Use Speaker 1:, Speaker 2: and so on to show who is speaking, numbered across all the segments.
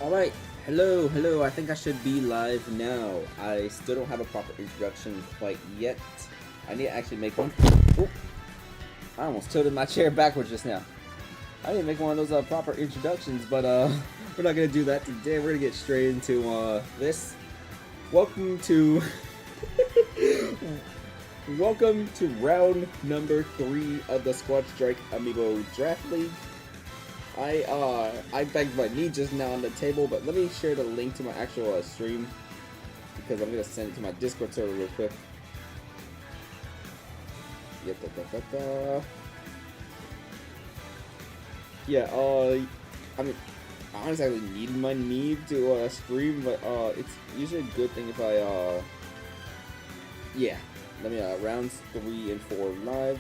Speaker 1: Alright, hello, I think I should be live now. I still don't have a proper introduction quite yet. I need to actually make one. Oh, I almost tilted my chair backwards just now. I didn't make one of those proper introductions, but we're not gonna do that today. We're gonna get straight into this. Welcome to welcome to round number 3 of the Squad Strike Amiibo Draft League. I banged my knee just now on the table, but let me share the link to my actual stream because I'm gonna send it to my Discord server real quick. Yeah, I mean, I honestly really need my knee to stream, but it's usually a good thing if I yeah. Let me rounds 3 and 4 live.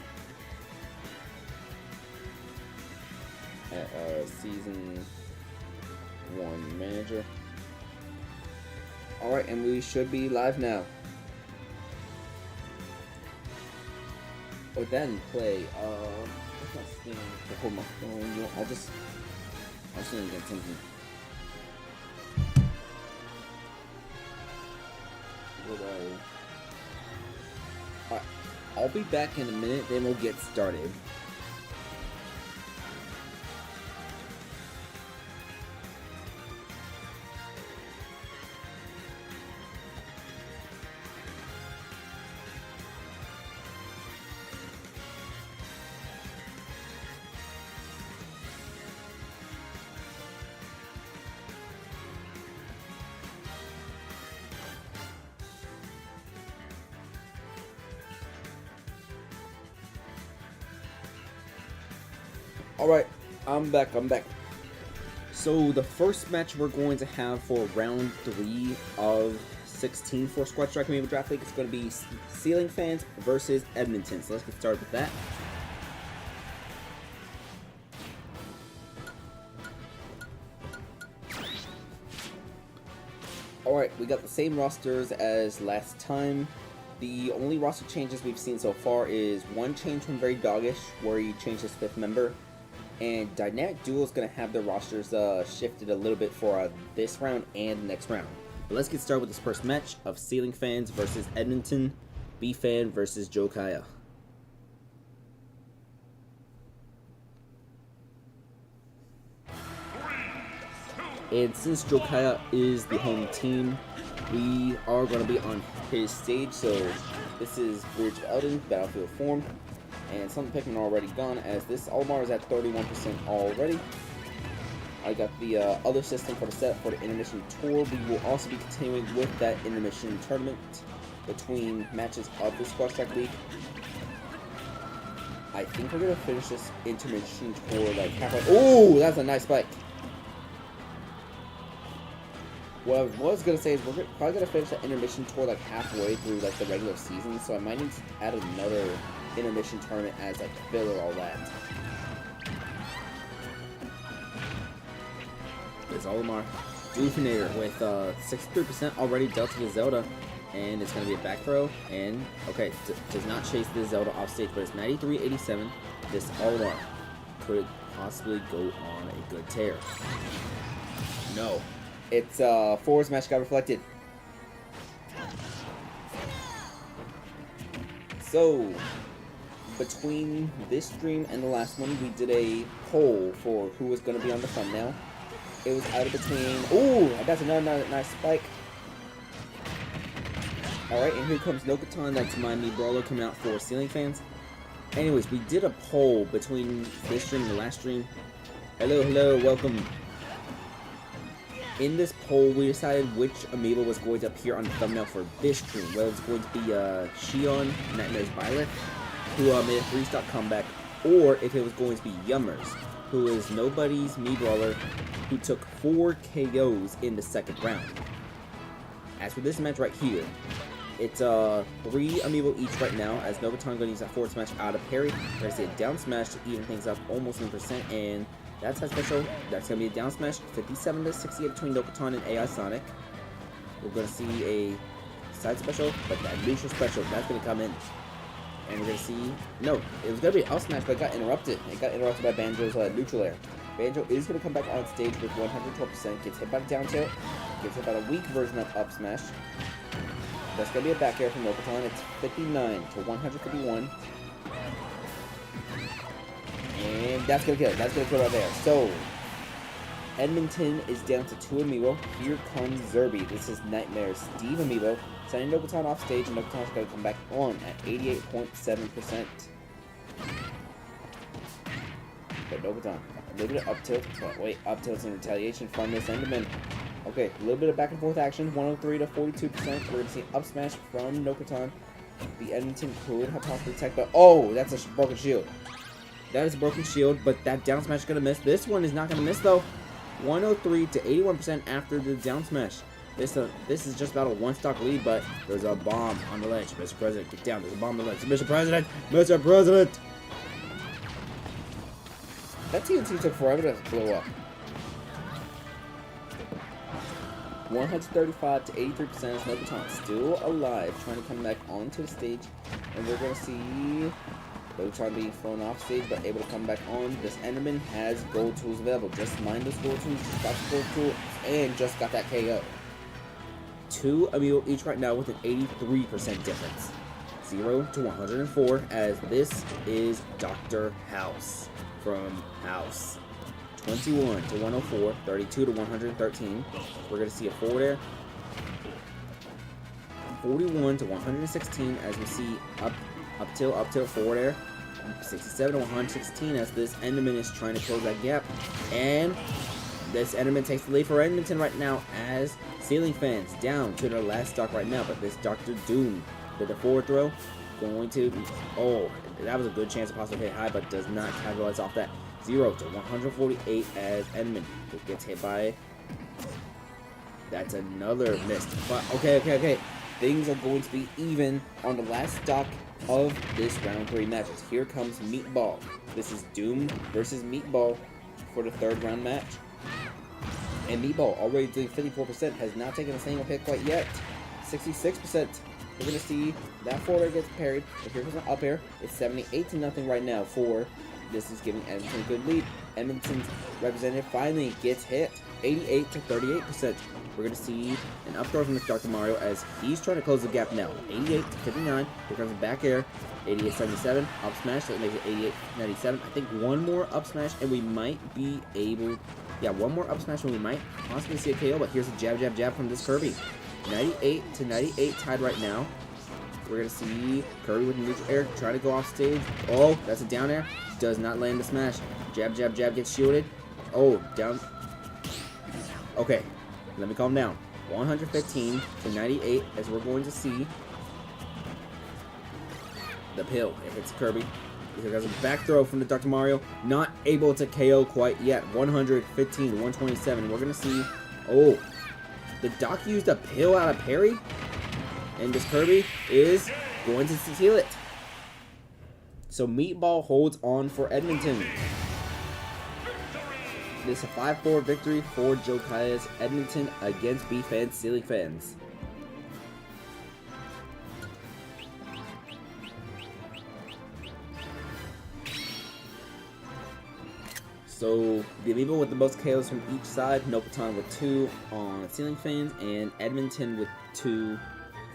Speaker 1: At season 1 manager. Alright, and we should be live now. Or then play, what's my thing to hold my phone? I'll just need to get something. Alright, I'll be back in a minute, then we'll get started. Alright, I'm back. So the first match we're going to have for round 3 of 16 for Squad Strike Amiibo Draft League is going to be Ceiling Fans versus Edmonton. So let's get started with that. Alright, we got the same rosters as last time. The only roster changes we've seen so far is one change from Very Doggish, where he changed his 5th member. And Dynamic Duo is going to have their rosters shifted a little bit for this round and the next round. But let's get started with this first match of Ceiling Fans versus Edmonton, B-Fan versus Joe Kaya. And since Joe Kaya is the home team, we are going to be on his stage. So this is Bridge of Elden, Battlefield Form. And some Pikmin are already gone, as this Olimar is at 31% already. I got the other system for the set for the intermission tour. We will also be continuing with that intermission tournament between matches of the Squad Strike League. I think we're gonna finish this intermission tour like halfway. Oh, that's a nice spike. What I was gonna say is we're probably gonna finish that intermission tour like halfway through like the regular season, so I might need to add another intermission tournament as like filler all that. There's Olimar Doofinator with 63% already dealt to the Zelda, and it's gonna be a back throw. And okay, does not chase the Zelda off stage, but it's 93-87. This Olimar could possibly go on a good tear. No, it's Forward Smash got reflected. So between this stream and the last one, we did a poll for who was going to be on the thumbnail. It was either between... Ooh, that's another nice spike. Alright, and here comes Nokotan. That's my Mii Brawler coming out for Ceiling Fans. Anyways, we did a poll between this stream and the last stream. Hello, welcome. In this poll, we decided which Amiibo was going to appear on the thumbnail for this stream. Whether it's going to be Shion, Nightmare's Violet, who made a 3-stock comeback, or if it was going to be Yummers, who is nobody's Mii Brawler, who took 4 KOs in the second round. As for this match right here, it's 3 Amiibo each right now, as Nobutan going to use that forward smash out of parry. We're going to see a down smash to even things up almost 1%, and that's how special. That's going to be a down smash, 57-68 between Nobutan and AI Sonic. We're going to see a side special, but that neutral special, that's going to come in. And we're going to see... No, it was going to be an up smash, but it got interrupted. It got interrupted by Banjo's neutral air. Banjo is going to come back on stage with 112%. Gets hit by the down tilt. Gets hit by the weak version of up smash. That's going to be a back air from Nokoton. It's 59 to 151. And that's going to kill it. That's going to kill it right there. So, Edmonton is down to 2 Amiibo. Here comes Zerby. This is Nightmare Steve Amiibo. Sending Nokoton off stage, and Nokoton's going to come back on at 88.7%. But Nokoton, a little bit of up tilt. But wait, up tilt's in retaliation from this Enderman. Okay, a little bit of back and forth action. 103 to 42%. We're going to see up smash from Nokoton. The Edmonton could have possibly tech, but oh, that's a broken shield. That is a broken shield, but that down smash is going to miss. This one is not going to miss, though. 103 to 81% after the down smash. This is just about a one-stock lead, but there's a bomb on the ledge. Mr. President, get down. There's a bomb on the ledge. Mr. President! Mr. President! That TNT took forever to blow up. 135 to 83%. Nokoton still alive, trying to come back onto the stage. And we're going to see Nokoton being thrown off stage, but able to come back on. This Enderman has gold tools available. Just mind those gold tools, just got the gold tool, and just got that KO. 2 Amiibo each right now with an 83% difference. 0 to 104, as this is Dr. House from House. 21 to 104, 32 to 113. We're going to see a forward air. 41 to 116, as we see up tilt, forward air. 67 to 116, as this Enderman is trying to close that gap. And this Enderman takes the lead for Edmonton right now, as Ceiling Fans down to their last stock right now. But this Dr. Doom with the forward throw, going to, oh, that was a good chance to possibly hit high, but does not capitalize off that. 0 to 148, as Edmund gets hit by. That's another miss. But okay. Things are going to be even on the last stock of this round 3 matches. Here comes Meatball. This is Doom versus Meatball for the 3rd round match. And Meatball, already doing 54%, has not taken a single hit quite yet. 66%. We're going to see that forward air gets parried. But here comes an up air. It's 78 to nothing right now for. This is giving Edmonton a good lead. Edmonton's representative finally gets hit. 88 to 38%. We're going to see an up throw from this Dr. Mario, as he's trying to close the gap now. 88 to 59. Here comes a back air. 88-77. Up smash. So it makes it 88-97. I think one more up smash and we might be able. Yeah, one more up smash and we might possibly see a KO. But here's a jab from this Kirby. 98 to 98 tied right now. We're going to see Kirby with neutral air try to go off stage. Oh, that's a down air. Does not land the smash. Jab gets shielded. Oh, down. Okay, let me calm down. 115 to 98, as we're going to see the pill. It hits Kirby. Here goes a back throw from the Dr. Mario. Not able to KO quite yet. 115 to 127. We're going to see. Oh, the Doc used a pill out of parry. And this Kirby is going to steal it. So Meatball holds on for Edmonton. This is a 5-4 victory for Joe Kaya's Edmonton against B-Fans, Ceiling Fans. So the Amiibo with the most KOs from each side. Nokoton with 2 on Ceiling Fans, and Edmonton with 2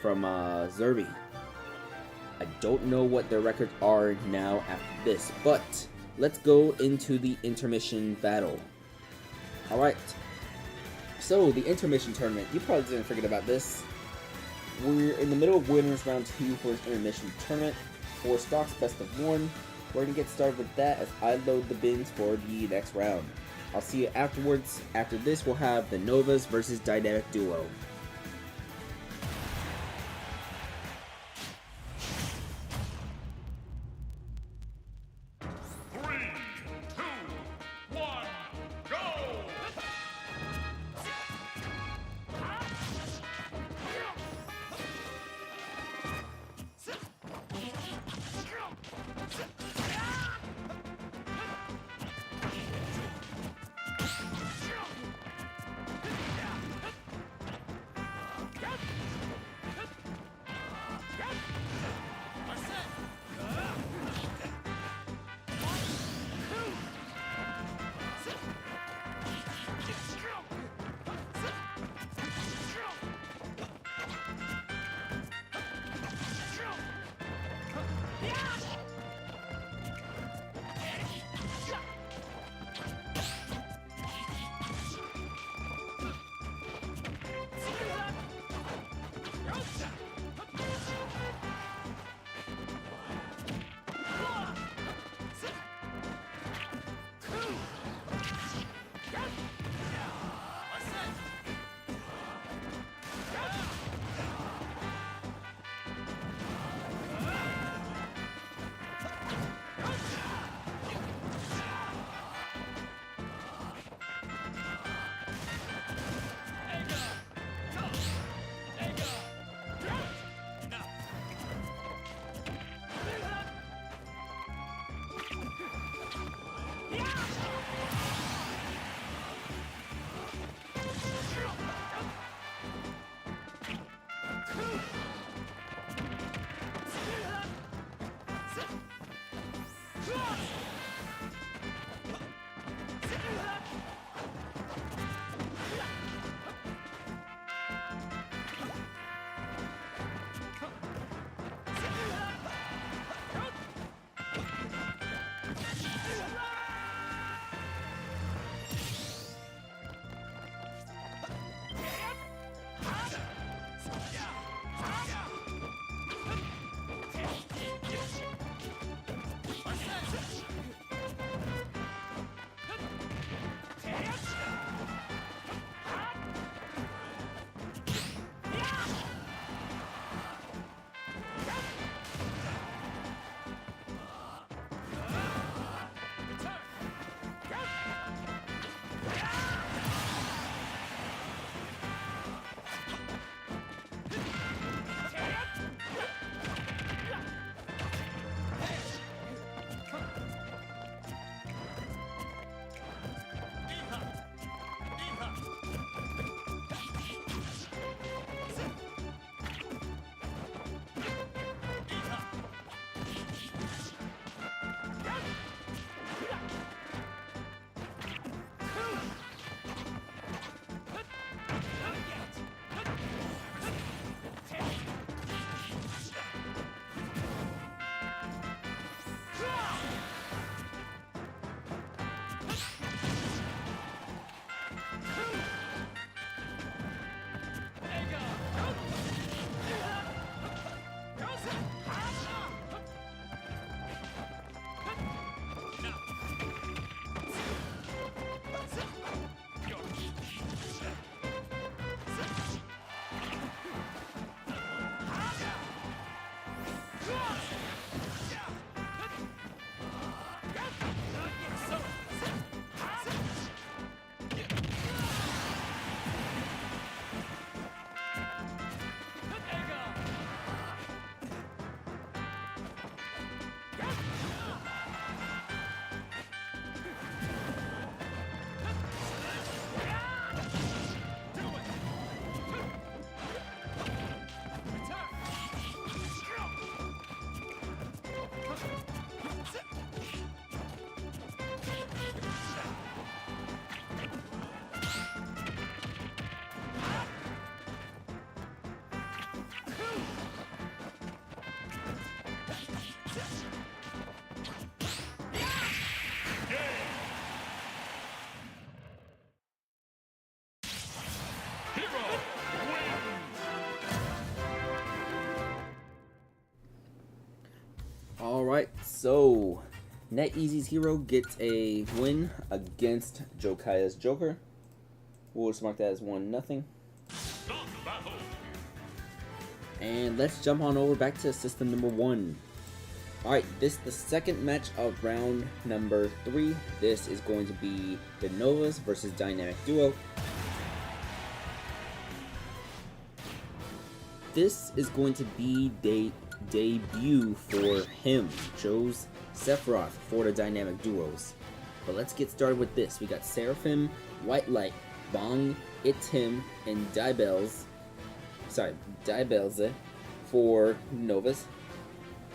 Speaker 1: from Zerby. I don't know what their records are now after this, but let's go into the intermission battle. Alright, so the intermission tournament, you probably didn't forget about this. We're in the middle of winners round 2 for an intermission tournament. 4 stocks, best of 1. We're going to get started with that as I load the bins for the next round. I'll see you afterwards. After this, we'll have the Novas versus Dynamic Duo. So, NetEasy's hero gets a win against Jokaya's Joker. We'll just mark that as 1-0. And let's jump on over back to system number 1. Alright, this is the second match of round number 3. This is going to be the Novas versus Dynamic Duo. This is going to be debut for him, Joe's Sephiroth, for the Dynamic Duos. But let's get started with this. We got Seraphim, White Light, Bong, It's Him, and Dibelze for Novas.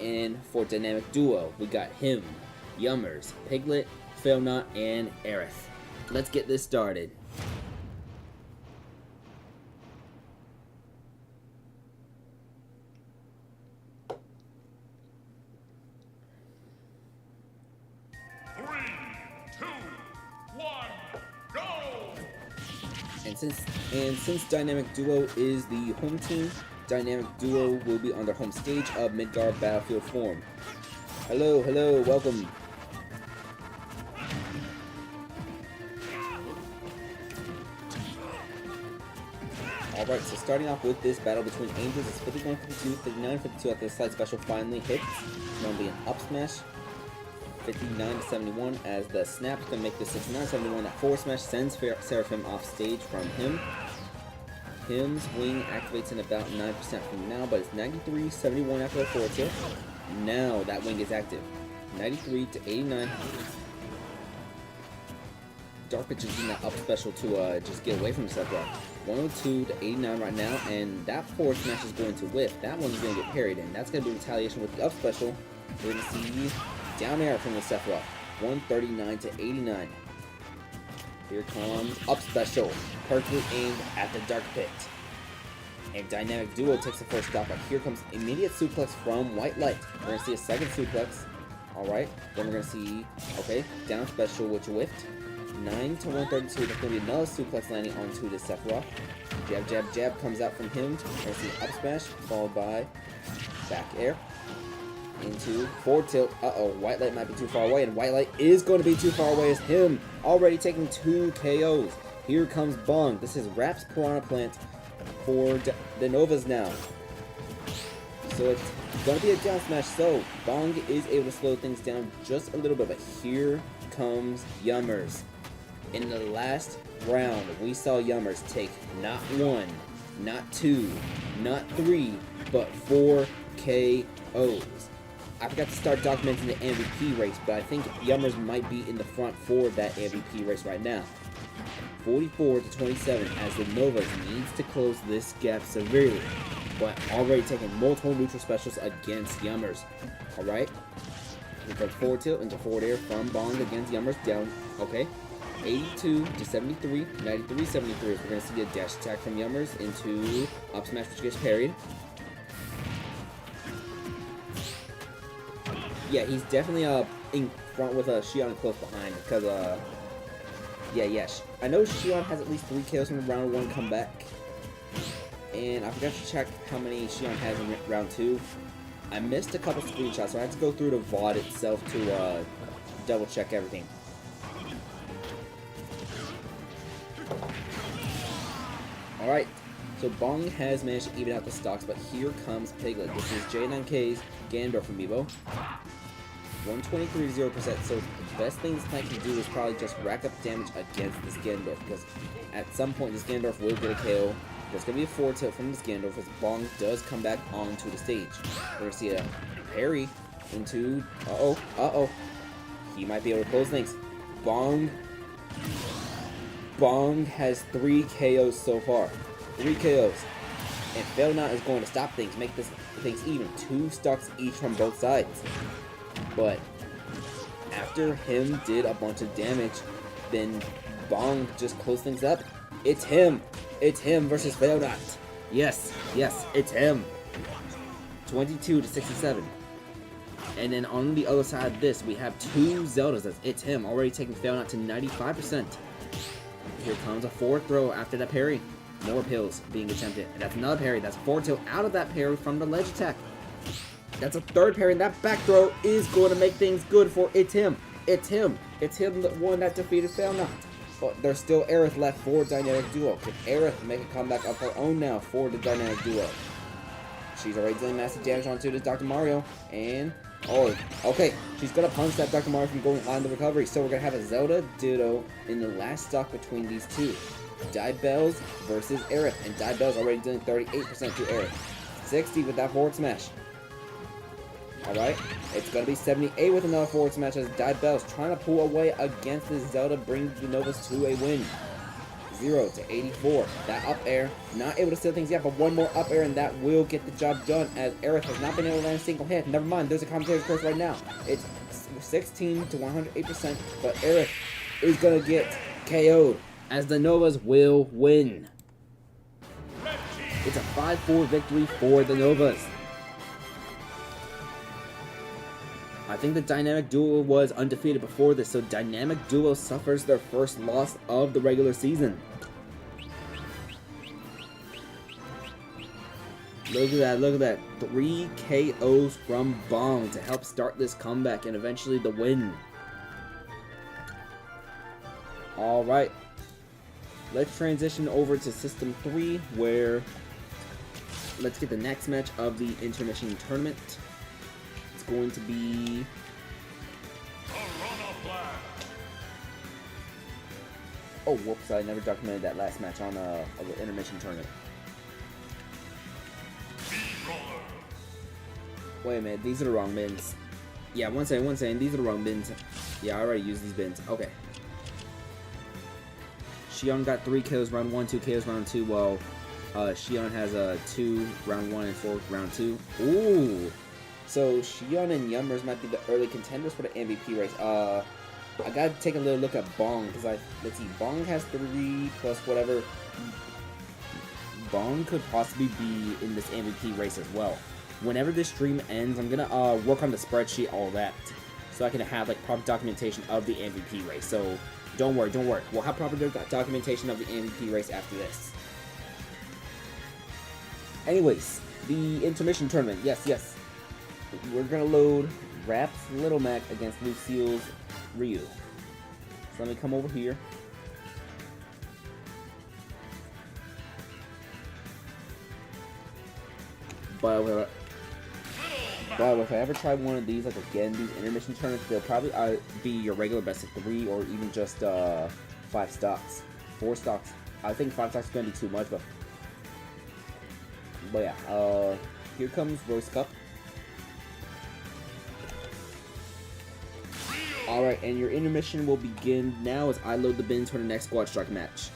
Speaker 1: And for Dynamic Duo, we got him, Yummers, Piglet, Failnaught, and Aerith. Let's get this started. And since Dynamic Duo is the home team, Dynamic Duo will be on their home stage of Midgar Battlefield form. Hello, welcome. Alright, so starting off with this battle between Angels is 51-52, 59-52 after the slight special finally hits. Going to be an up smash. 59-71 as the snap's gonna make the 69-71. That forward smash sends Seraphim off stage from him. Him's wing activates in about 9% from now, but it's 93-71 after the forward tilt. Now that wing is active. 93-89. Dark Pitch is using that up special to just get away from Sephiroth. 102-89 right now, and that forward smash is going to whiff. That one's going to get parried, and that's going to be retaliation with the up special. We're going to see down air from the Sephiroth. 139-89. Here comes up special, perfectly aimed at the Dark Pit. And Dynamic Duo takes the first stop, but here comes immediate suplex from White Light. We're going to see a second suplex. Alright, then we're going to see, okay, down special, which whiffed. 9-132, there's going to be another suplex landing onto the Sephiroth. Jab, jab, jab comes out from him. We're going to see up smash, followed by back air. Into forward tilt. White Light might be too far away, and White Light is going to be too far away as him, already taking 2 KOs. Here comes Bong. This is Rap's Piranha Plant for the Novas now. So it's going to be a down smash, so Bong is able to slow things down just a little bit, but here comes Yummers. In the last round, we saw Yummers take not 1, not 2, not 3, but 4 KOs. I forgot to start documenting the MVP race, but I think Yummers might be in the front for that MVP race right now. 44-27 as the Novas needs to close this gap severely, but already taking multiple neutral specials against Yummers. Alright, here comes forward tilt into forward air from Bong against Yummers down. Okay, 82-73, 93-73. We're going to see a dash attack from Yummers into up smash, which gets parried. Yeah, he's definitely in front with Shion close behind because yeah. I know Shion has at least 3 KOs from round 1 comeback, and I forgot to check how many Shion has in round 2. I missed a couple screenshots, so I had to go through the VOD itself to double check everything. All right, so Bong has managed to even out the stocks, but here comes Piglet. This is J9K's Ganondorf Amiibo. 123-0%, so the best thing this knight can do is probably just rack up damage against this Ganondorf, because at some point this Ganondorf will get a KO. There's going to be a forward tilt from this Ganondorf as Bong does come back onto the stage. We're going to see a parry into... He might be able to close things. Bong has 3 KOs so far. 3 KOs. And Failnaught is going to stop things, make things even. 2 stocks each from both sides. But after him did a bunch of damage, then Bong just closed things up. It's him. It's him versus Failnaught. Yes, it's him. 22-67. And then on the other side of this, we have 2 Zeldas. It's him, already taking Failnaught to 95%. Here comes a forward throw after that parry. More pills being attempted. And that's another parry. That's a forward tilt out of that parry from the ledge attack. That's a third parry, and that back throw is going to make things good for It's Him. It's him. It's him, the one that defeated Failnaught. But there's still Aerith left for Dynamic Duo. Can Aerith make a comeback of her own now for the Dynamic Duo? She's already dealing massive damage onto this Dr. Mario. And, oh, okay. She's going to punish that Dr. Mario from going on the recovery. So we're going to have a Zelda Ditto in the last stock between these two. Divisons versus Aerith. And Divisons already doing 38% to Aerith. 60 with that forward smash. Alright, it's going to be 78 with another forward smash as Divisons trying to pull away against this Zelda, brings the Novas to a win. 0 to 84. That up air, not able to steal things yet, but one more up air and that will get the job done as Aerith has not been able to land a single hit. Never mind, there's a commentator's curse right now. It's 16 to 108%, but Aerith is going to get KO'd as the Novas will win. It's a 5-4 victory for the Novas. I think the Dynamic Duo was undefeated before this, so Dynamic Duo suffers their first loss of the regular season. Look at that, look at that. 3 KOs from Bong to help start this comeback and eventually the win. Alright. Let's transition over to System 3, where let's get the next match of the intermission tournament. It's going to be oh, whoops, I never documented that last match on the intermission tournament. Wait a minute, these are the wrong bins. Yeah, one second, these are the wrong bins. Yeah, I already used these bins. Okay. Xion got 3 kills round 1, 2 kills round 2, while Xion has 2 round 1 and 4 round 2. Ooh! So Xion and Yummers might be the early contenders for the MVP race. I gotta take a little look at Bong, because let's see, Bong has 3 plus whatever. Bong could possibly be in this MVP race as well. Whenever this stream ends, I'm gonna work on the spreadsheet, all that, so I can have like proper documentation of the MVP race. So don't worry. We'll have proper documentation of the MVP race after this. Anyways, the intermission tournament. Yes. We're gonna load Rap's Little Mac against Lucille's Ryu. So let me come over here. But if I ever try one of these, like again, these intermission tournaments, they'll probably be your regular best of 3 or even just 5 stocks, 4 stocks. I think 5 stocks is gonna be too much, but yeah. Here comes Royce Cup. Alright, and your intermission will begin now as I load the bins for the next Squad Strike match.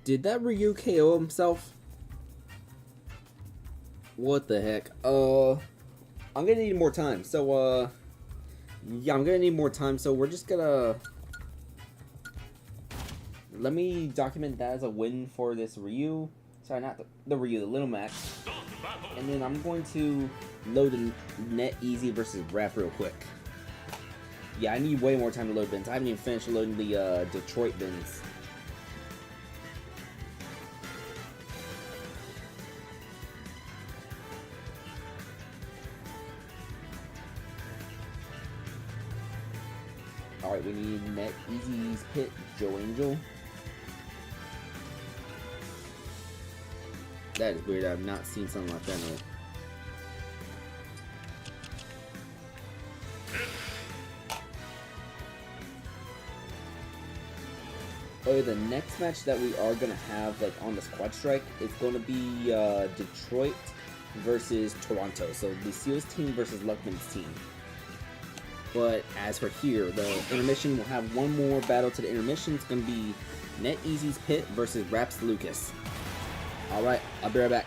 Speaker 1: Did that Ryu KO himself? What the heck? I'm gonna need more time. So, yeah, I'm gonna need more time. So we're just gonna let me document that as a win for this Ryu. Sorry, not the Ryu, the Little Max. And then I'm going to load the Net Easy versus Rap real quick. Yeah, I need way more time to load bins. I haven't even finished loading the Detroit bins. Alright, we need Net Easy's Pit, Joe Angel. That is weird, I've not seen something like that in Oh, the next match that we are gonna have like on the Squad Strike is gonna be Detroit versus Toronto. So Lucille's team versus Luckman's team. But as for here, the intermission will have one more battle to the intermission. It's gonna be Net Easy's Pit versus Raps Lucas. Alright, I'll be right back.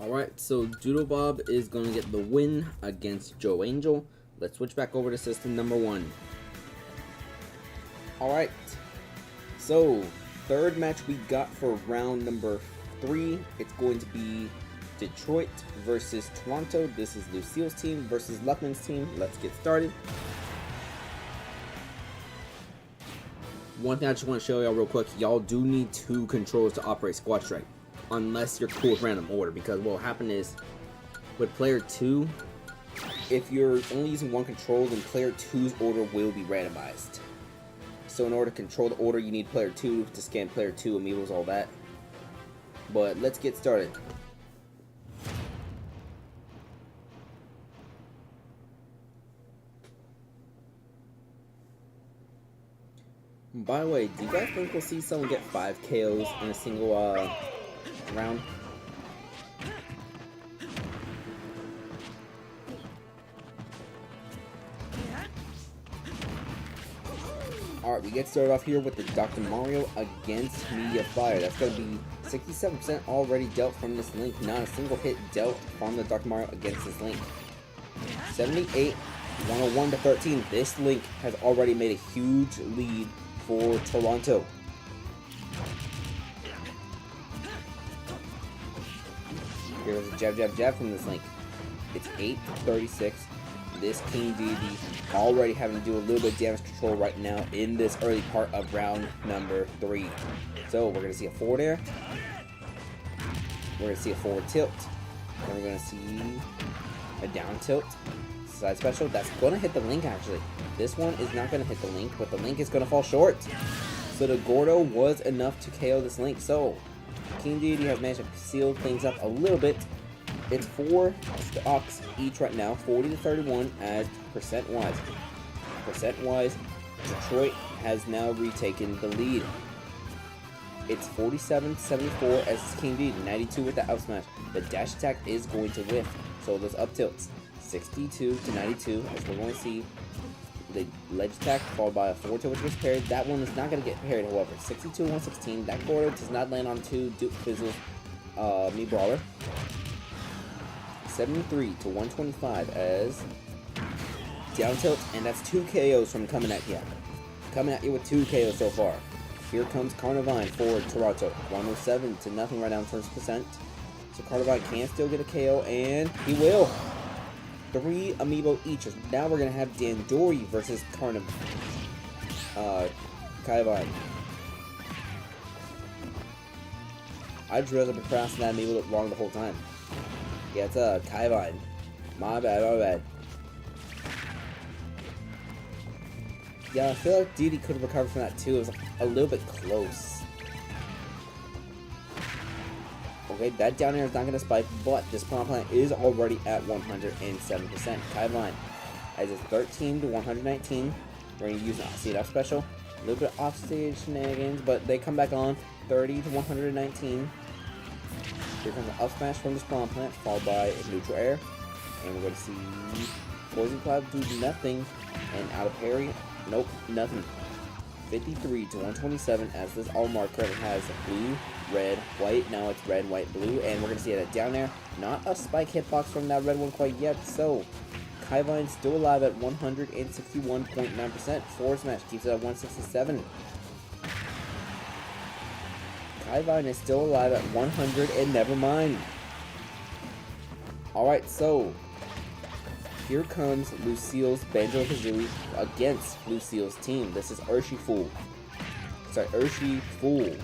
Speaker 1: Alright, so Doodle Bob is going to get the win against Joe Angel. Let's switch back over to system number 1. Alright, so third match we got for round number 3. It's going to be Detroit versus Toronto. This is Lucille's team versus Luckman's team. Let's get started. One thing I just want to show y'all real quick, y'all do need 2 controllers to operate Squad Strike, unless you're cool with random order, because what will happen is, with player 2, if you're only using 1 control, then player 2's order will be randomized. So in order to control the order, you need player 2 to scan player 2, amiibos, all that. But let's get started. By the way, do you guys think we'll see someone get 5 KOs in a single round? Alright, we get started off here with the Dr. Mario against Media Fire. That's going to be 67% already dealt from this link. Not a single hit dealt from the Dr. Mario against this link. 78, 101 to 13. This link has already made a huge lead for Toronto. Here's a jab, jab, jab from this link. It's 8 to 36. This King Deity already having to do a little bit of damage control right now in this early part of round number 3. So we're going to see a forward air. We're going to see a forward tilt. Then we're going to see a down tilt. Side special. That's going to hit the link actually. This one is not going to hit the link, but the link is going to fall short. So the Gordo was enough to KO this link. So King Deity has managed to seal things up a little bit. It's 4 stocks each right now, 40 to 31 as percent-wise. Percent-wise, Detroit has now retaken the lead. It's 47 to 74 as King Deity, 92 with the out smash. The dash attack is going to whiff, so those up tilts. 62 to 92 as we're going to see the ledge attack followed by a forward tilt which gets parried. That one is not going to get parried, however. 62 to 116. That Gordo does not land on 2 Duke Fizzle's Me Brawler. 73 to 125 as down tilt, and that's 2 KOs from coming at you. Coming at you with 2 KOs so far. Here comes Carnivine for Toronto. 107 to nothing right now in terms of percent. So Carnivine can still get a KO, and he will. 3 amiibo each. Now we're going to have Dandori versus Carnivine. I just realized I've been pronouncing that amiibo wrong the whole time. Yeah, it's a Kaivine. My bad, my bad. Yeah, I feel like Deity could have recovered from that too. It was a little bit close. Okay, that down air is not going to spike, but this Plant Plant is already at 107%. Kaivine as it's 13 to 119. We're going to use an offstage up special. A little bit of offstage shenanigans, but they come back on 30 to 119. Here comes an up smash from this Plant Plant, followed by a neutral air. And we're going to see Poison Cloud do nothing. And out of parry, nope, nothing. 53 to 127 as this Olimar currently has blue, red, white. Now it's red, white, blue. And we're going to see that down there. Not a spike hitbox from that red one quite yet. So, Kaivine's still alive at 161.9%. Forward smash keeps it at 167. Kaivine is still alive at 100 and never mind. Alright, so here comes Lucille's Banjo-Kazooie against Lucille's team. This is Urshi Fool. Sorry, Urshi Fool.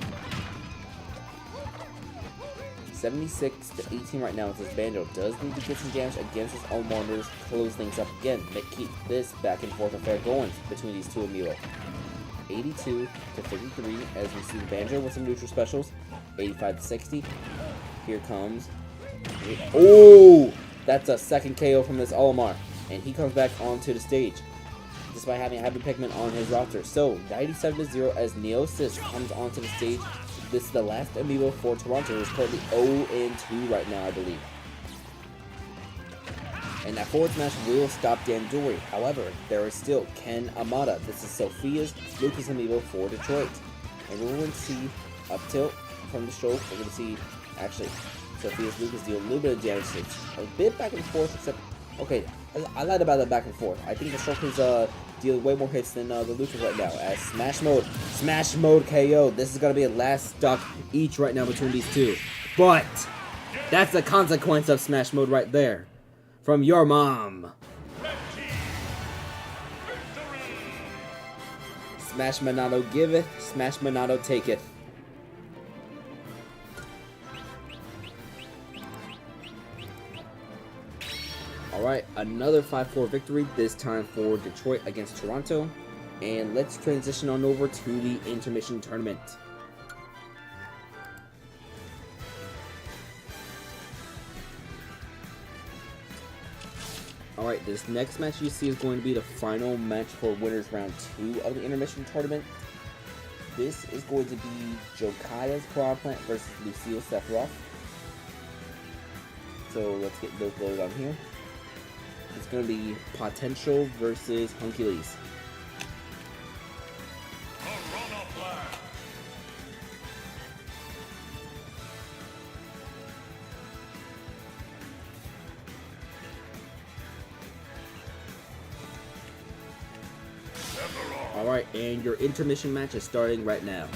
Speaker 1: 76 to 18 right now with this Banjo. Does need to get some damage against his own monitors. Close things up again. Keep this back and forth affair going between these two amiibo. 82 to 53 as we see the Banjo with some neutral specials. 85 to 60. Here comes. Oh! That's a second KO from this Olimar. And he comes back onto the stage, despite having a Happy Pikmin on his roster. So, 97 to 0 as Neosis comes onto the stage. This is the last amiibo for Toronto. It's currently 0-2 right now, I believe. And that forward smash will stop Dandori. However, there is still Ken Amada. This is Sophia's Lucas amiibo for Detroit. And we're going to see up tilt from the stroke. We're going to see, actually, Sophia's Lucas deal a little bit of damage. It's a bit back and forth, except... Okay, I lied about that back and forth. I think the Shurikens deal way more hits than the Lucas right now. As Smash Mode KO. This is going to be a last stock each right now between these two. But that's the consequence of Smash Mode right there. From your mom. Smash Monado giveth, Smash Monado taketh. Alright, another 5-4 victory, this time for Detroit against Toronto. And let's transition on over to the intermission tournament. Alright, this next match you see is going to be the final match for winners round 2 of the intermission tournament. This is going to be Jokaya's Piranha Plant versus Lucille Sephiroth. So let's get those loaded on here. It's going to be Potential versus Hunkylees. Alright, and your intermission match is starting right now.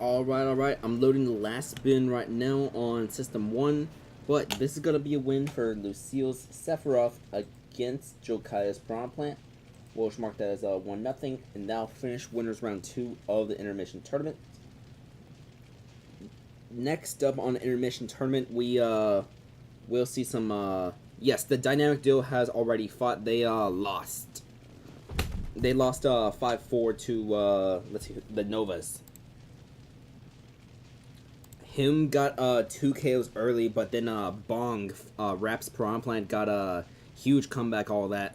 Speaker 1: Alright. I'm loading the last spin right now on System 1. But this is going to be a win for Lucille's Sephiroth against Jokai's Piranha Plant. We'll mark that as 1-0. And now finish winners round 2 of the intermission tournament. Next up on the intermission tournament, we will see some... yes, the Dynamic Duo has already fought. They lost. They lost 5-4 to, let's see, the Novas. Him got 2 KOs early, but then Bong, Rap's Piranha Plant, got a huge comeback, all that,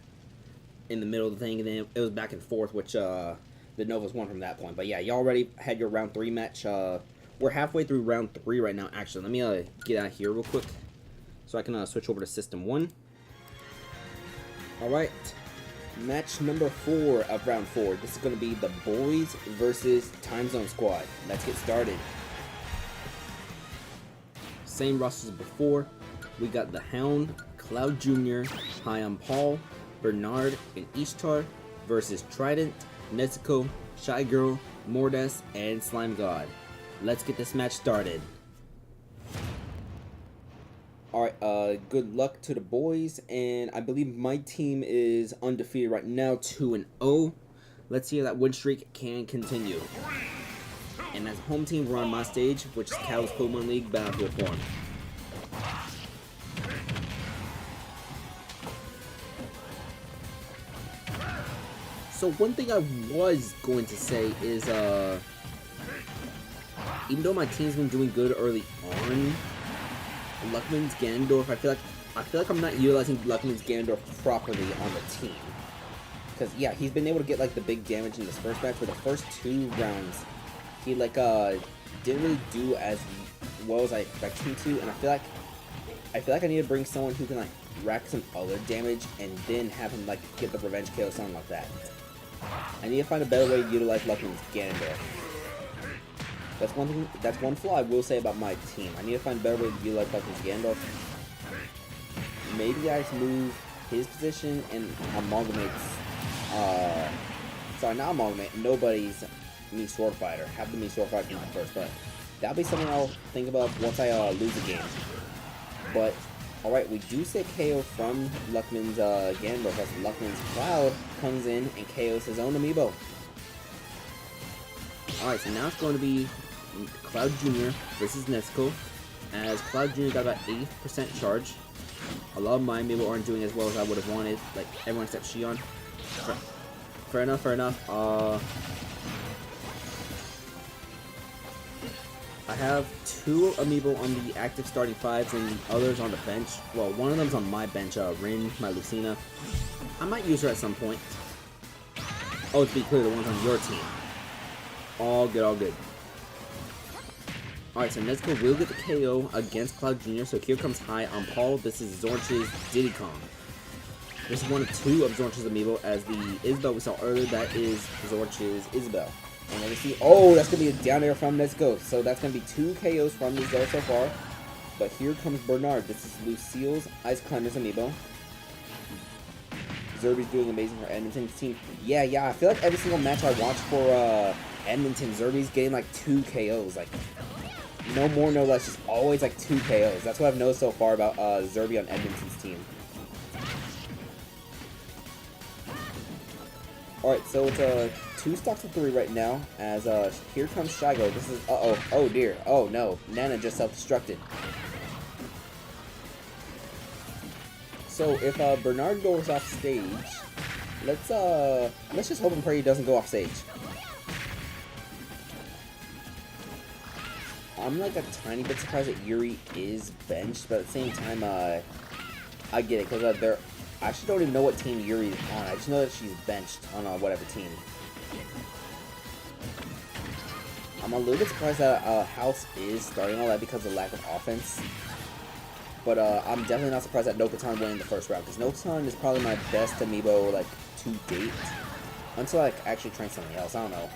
Speaker 1: in the middle of the thing, and then it was back and forth, which the Novas won from that point. But yeah, you already had your round 3 match. We're halfway through round 3 right now, actually. Let me get out of here real quick, so I can switch over to System 1. Alright, match number 4 of round 4. This is going to be the Boys versus Time Zone Squad. Let's get started. Same rosters as before. We got the Hound, Cloud Jr., Hyam Paul, Bernard, and Ishtar versus Trident, Nezuko, Shy Girl, Mordas, and Slime God. Let's get this match started. Alright, good luck to the boys, and I believe my team is undefeated right now, 2-0. Let's see if that win streak can continue. And as a home team, we're on my stage, which is Cal's Pokemon League Battlefield form. So one thing I was going to say is, even though my team's been doing good early on, Luckman's Ganondorf, I feel like I'm not utilizing Luckman's Ganondorf properly on the team. Because yeah, he's been able to get like the big damage in this first match. For the first 2 rounds, he like didn't really do as well as I expected him to, and I feel like I need to bring someone who can like rack some other damage and then have him like get the revenge kill or something like that. I need to find a better way to utilize Luckman's Ganondorf. That's one flaw I will say about my team. I need to find a better way to utilize Luckman's Ganondorf. Maybe I just move his position and amalgamates. Sorry, not amalgamate. Nobody's Mii Sword Fighter. Have the Mii Sword Fighter come out first, but that'll be something I'll think about once I lose the game. But alright, we do see a KO from Luckman's Ganondorf as Luckman's Cloud comes in and KOs his own Amiibo. Alright, so now it's going to be Cloud Jr. versus Nezuko, as Cloud Jr. got about 80% charge. A lot of my Amiibo aren't doing as well as I would have wanted, like everyone except Shion. Fair enough. I have 2 Amiibo on the active starting 5s and the others on the bench. Well, one of them's on my bench, Rin, my Lucina. I might use her at some point. Oh, to be clear, the one's on your team. All good. Alright, so Nezuko will get the KO against Cloud Jr., so here comes High on Paul. This is Zorch's Diddy Kong. This is one of 2 of Zorch's Amiibo, as the Isabel we saw earlier, that is Zorch's Isabel. And let me see, oh, that's going to be a down air from Nezuko, so that's going to be 2 KOs from this Zoro so far. But here comes Bernard. This is Lucille's Ice Climbers Amiibo. Zerby's doing amazing for Edmonton's team. Yeah, I feel like every single match I watch for Edmonton, Zerby's getting like 2 KOs, like no more, no less, just always like 2 KOs. That's what I've noticed so far about Zerby on Edmonton's team. Alright, so it's 2 stocks of 3 right now, as here comes Shigo. This is, oh dear, oh no, Nana just self-destructed. So if Bernard goes off stage, let's just hope and pray he doesn't go off stage. I'm like a tiny bit surprised that Yuri is benched, but at the same time, I get it, because I actually don't even know what team Yuri is on. I just know that she's benched on whatever team. I'm a little bit surprised that House is starting all that because of lack of offense. But I'm definitely not surprised that Nokatan went in the first round, because Nokatan is probably my best Amiibo, like, to date. Until I actually train something else, I don't know.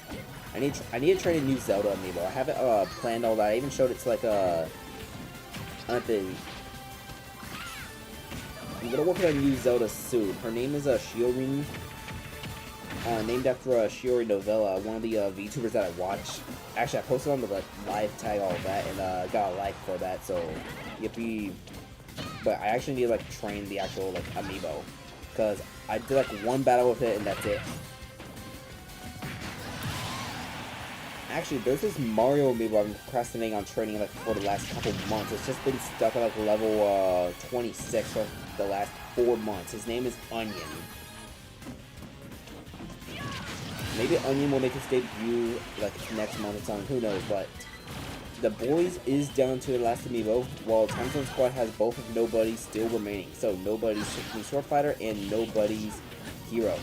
Speaker 1: I need to train a new Zelda Amiibo. I haven't planned all that. I even showed it to like I'm gonna work on a new Zelda soon. Her name is Shiori, named after Shiori Novella, one of the VTubers that I watch. Actually, I posted on the live tag all of that, and got a like for that. So, yippee! But I actually need to like train the actual like amiibo, because I did like one battle with it and that's it. Actually, there's this Mario amiibo I've been procrastinating on training like for the last couple months. It's just been stuck at like level 26 for the last 4 months. His name is Onion. Maybe Onion will make his debut like next month or something. Who knows? But the boys is down to the last amiibo, while Time Zone Squad has both of Nobody's still remaining. So Nobody's Sword Fighter and Nobody's Hero.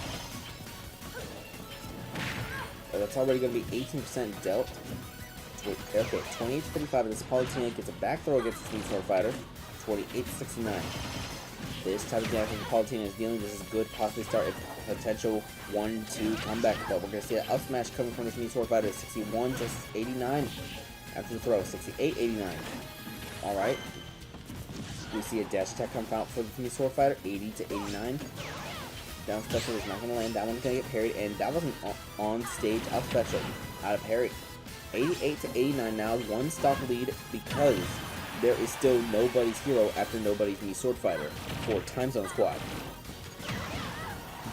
Speaker 1: That's already going to be 18% dealt. Wait, okay, 28 to 55. This Palutena gets a back throw against the Sword Fighter. 28 to 69. This type of damage that Palutena is dealing, this is good. Possibly start a potential 1-2 comeback, but we're going to see an up smash coming from this Sword Fighter. 61 to 89 after the throw. 68, 89. Alright. We see a dash attack come out for the Sword Fighter. 80 to 89. Down special is not going to land. That one's going to get parried, and that wasn't on stage up special. Out of parry. 88 to 89 now, one stock lead because there is still Nobody's Hero after Nobody's Mii Sword Fighter for Time Zone Squad.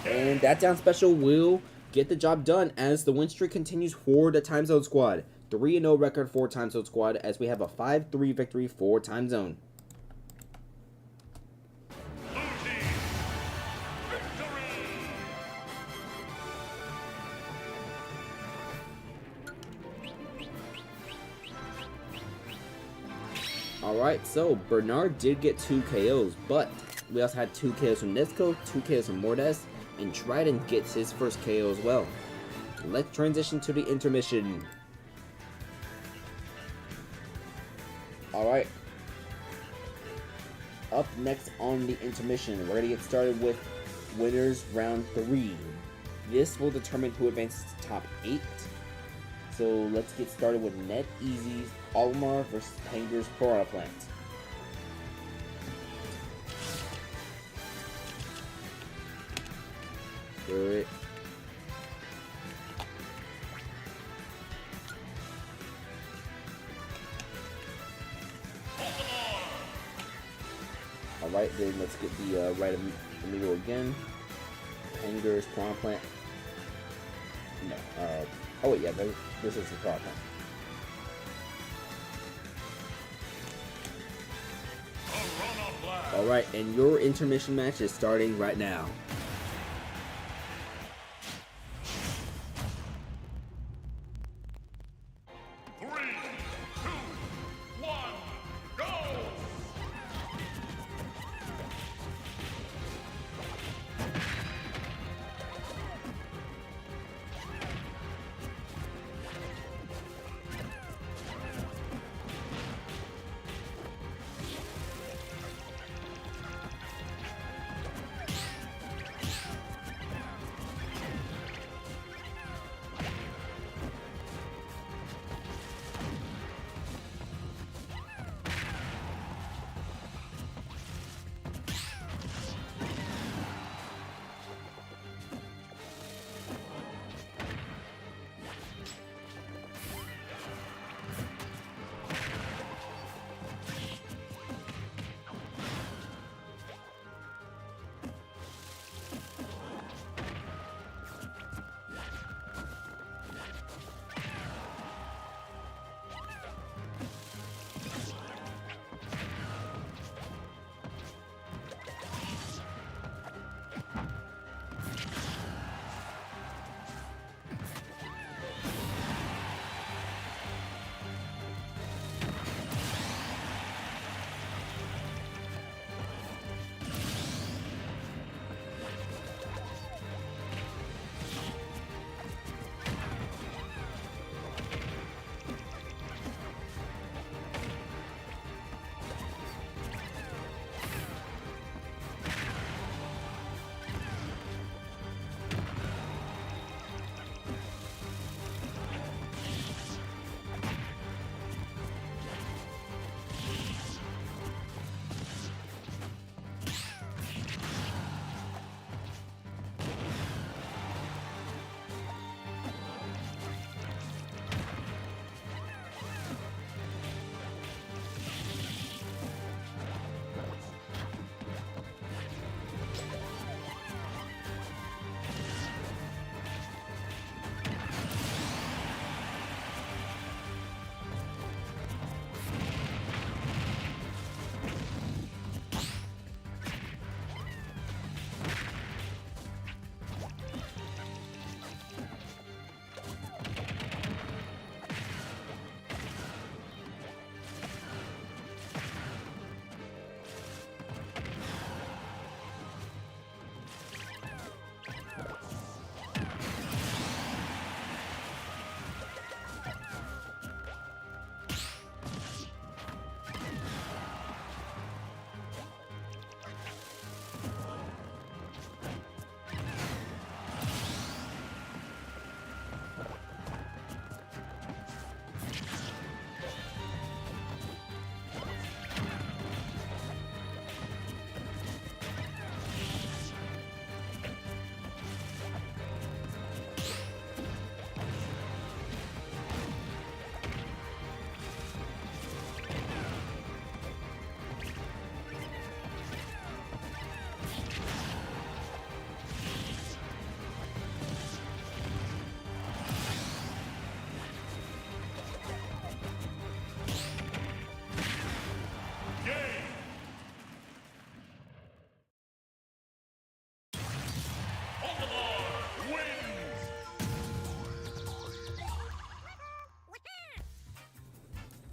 Speaker 1: And that down special will get the job done as the win streak continues for the Time Zone Squad. 3-0 record for Time Zone Squad as we have a 5-3 victory for Time Zone. Alright, so Bernard did get 2 KOs, but we also had 2 KOs from Nezuko, 2 KOs from Mordes, and Trident gets his first KO as well. Let's transition to the intermission. Alright. Up next on the intermission, we're going to get started with winners round 3. This will determine who advances to top 8. So let's get started with Net Easy's Olimar versus Penger's Piranha Plant. Good. Alright, then let's get the right amiibo again. Penger's Piranha Plant. No, oh wait, yeah, this is the Piranha Plant. Alright, and your intermission match is starting right now.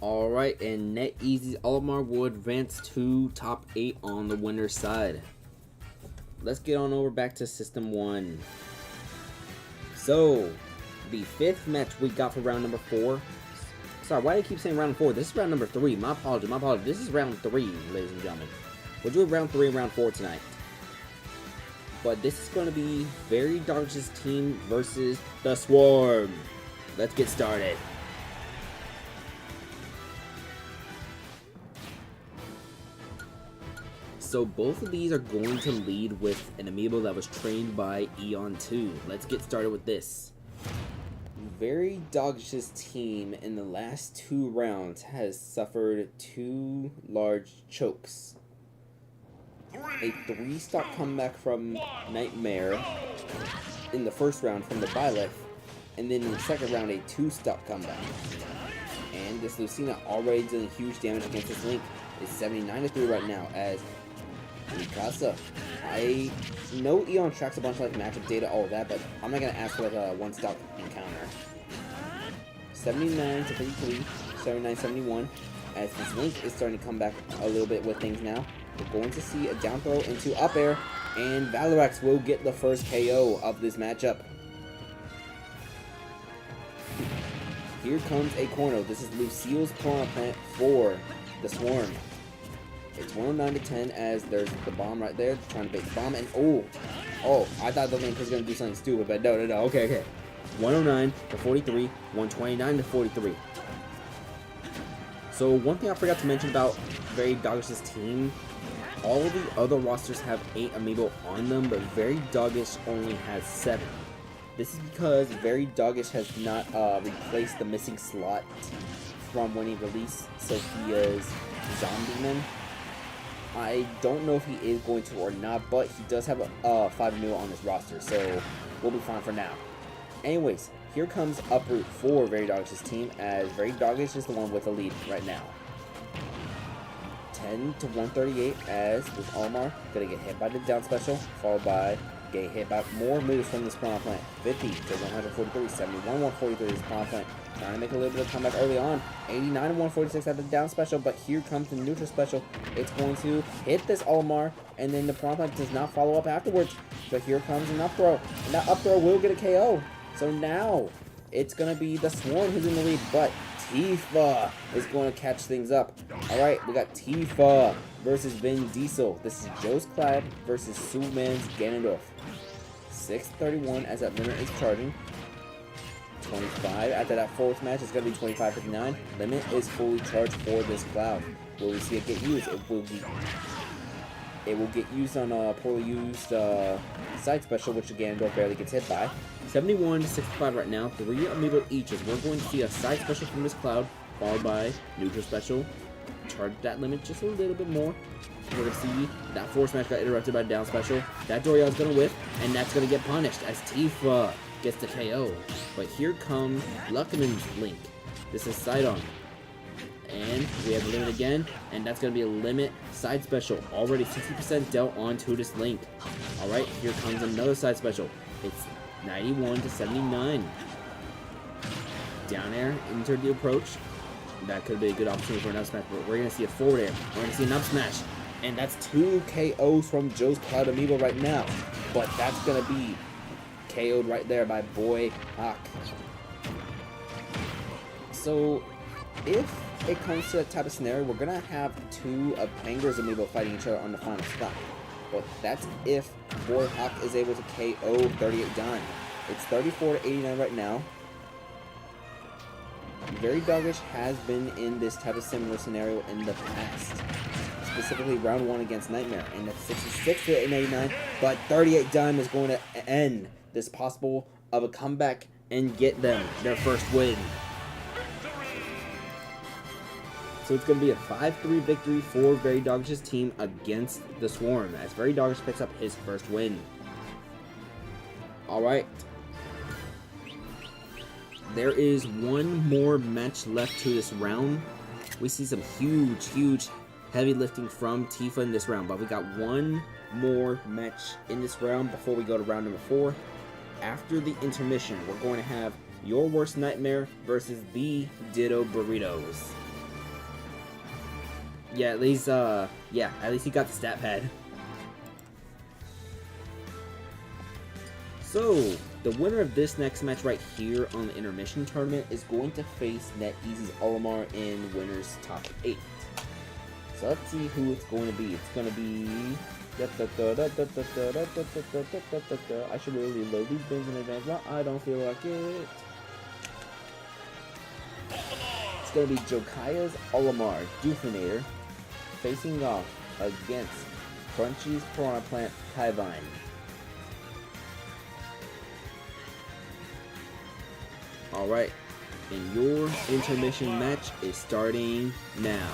Speaker 1: Alright, and NetEasy's Olimar will advance to top 8 on the winner's side. Let's get on over back to System 1. So, the 5th match we got for round number 4. Sorry, why do I keep saying round 4? This is round number 3. My apologies, my apologies. This is round 3, ladies and gentlemen. We're doing round 3 and round 4 tonight. But this is going to be Very Dodge's team versus the Swarm. Let's get started. So both of these are going to lead with an amiibo that was trained by Eon 2. Let's get started with this. Very Doggish team in the last 2 rounds has suffered 2 large chokes. A 3-stock comeback from Nightmare in the first round from the Byleth, and then in the second round a 2-stock comeback. And this Lucina already doing huge damage against this Link is 79-3 right now as Mikasa. I know Eon tracks a bunch of like matchup data, all of that, but I'm not gonna ask for like a 1-stock encounter. 79-53, 79-71, as this Link is starting to come back a little bit with things now. We're going to see a down throw into up air, and Valorax will get the first KO of this matchup. Here comes a corner. This is Lucille's Piranha Plant for the Swarm. It's 109-10 as there's the bomb right there, trying to bait the bomb, and oh, I thought the Link was going to do something stupid, but no, okay. 109-43, 129-43. So one thing I forgot to mention about Very Doggish's team, all of the other rosters have 8 amiibo on them, but Very Doggish only has 7. This is because Very Doggish has not replaced the missing slot from when he released Sophia's Zombie Man. I don't know if he is going to or not, but he does have a 5 amiibo on his roster, so we'll be fine for now. Anyways, here comes Uproot for Very Doggish's team, as Very Doggish is the one with the lead right now. 10-138 as with Olimar gonna get hit by the down special, followed by getting hit by more moves from this Piranha Plant. 50-143, 71-143 is Piranha Plant. Trying to make a little bit of comeback early on. 89-146 at the down special, but here comes the neutral special. It's going to hit this Olimar, and then the Piranha Plant does not follow up afterwards. So here comes an up throw, and that up throw will get a KO. So now it's gonna be the Swarm who's in the lead, but Tifa is going to catch things up. Alright, we got Tifa versus Vin Diesel. This is Joe's Clyde versus Suman's Ganondorf. 6:31 as that limit is charging. 25 after that 4th match is going to be 25:59. Limit is fully charged for this Cloud. Will we see it get used? It will get used on a poorly used side special, which Ganondorf barely gets hit by. 71-65 right now, 3 amiibo each, as we're going to see a side special from this Cloud, followed by neutral special. Charge that limit just a little bit more. We're going to see that 4th match got interrupted by down special. That Doriel's going to whiff, and that's going to get punished as Tifa gets the KO. But here comes Luckerman's Link. This is Sidon. And we have a limit again, and that's going to be a limit side special. Already 60% dealt onto this Link. Alright, here comes another side special. It's 91-79. Down air, into the approach. That could be a good opportunity for an up smash, but we're going to see a forward air. We're going to see an up smash. And that's 2 KOs from Joe's Cloud amiibo right now. But that's going to be KO'd right there by Boy Hawk. So, if it comes to that type of scenario, we're going to have 2 of Panger's amiibo fighting each other on the final spot. But that's if Boy Hawk is able to KO 38 Dime. It's 34-89 right now. Very Doggish has been in this type of similar scenario in the past. Specifically round 1 against Nightmare. And that's 66-89. But 38 Dime is going to end this possible of a comeback and get them their first win. So it's going to be a 5-3 victory for Very Doggish's team against the Swarm, as Very Doggish picks up his first win. Alright. There is one more match left to this round. We see some huge heavy lifting from Tifa in this round, but we got one more match in this round before we go to round number 4. After the intermission, we're going to have Your Worst Nightmare versus the Ditto Burritos. Yeah, at least he got the stat pad. So, the winner of this next match right here on the intermission tournament is going to face NetEasy's Olimar in winner's top 8. So let's see who it's going to be. It's going to be... I should really load these bins in advance, but I don't feel like it. It's going to be Jokaya's Olimar Dufinator facing off against Crunchy's Piranha Plant Kaivine. Alright, and your intermission match is starting now.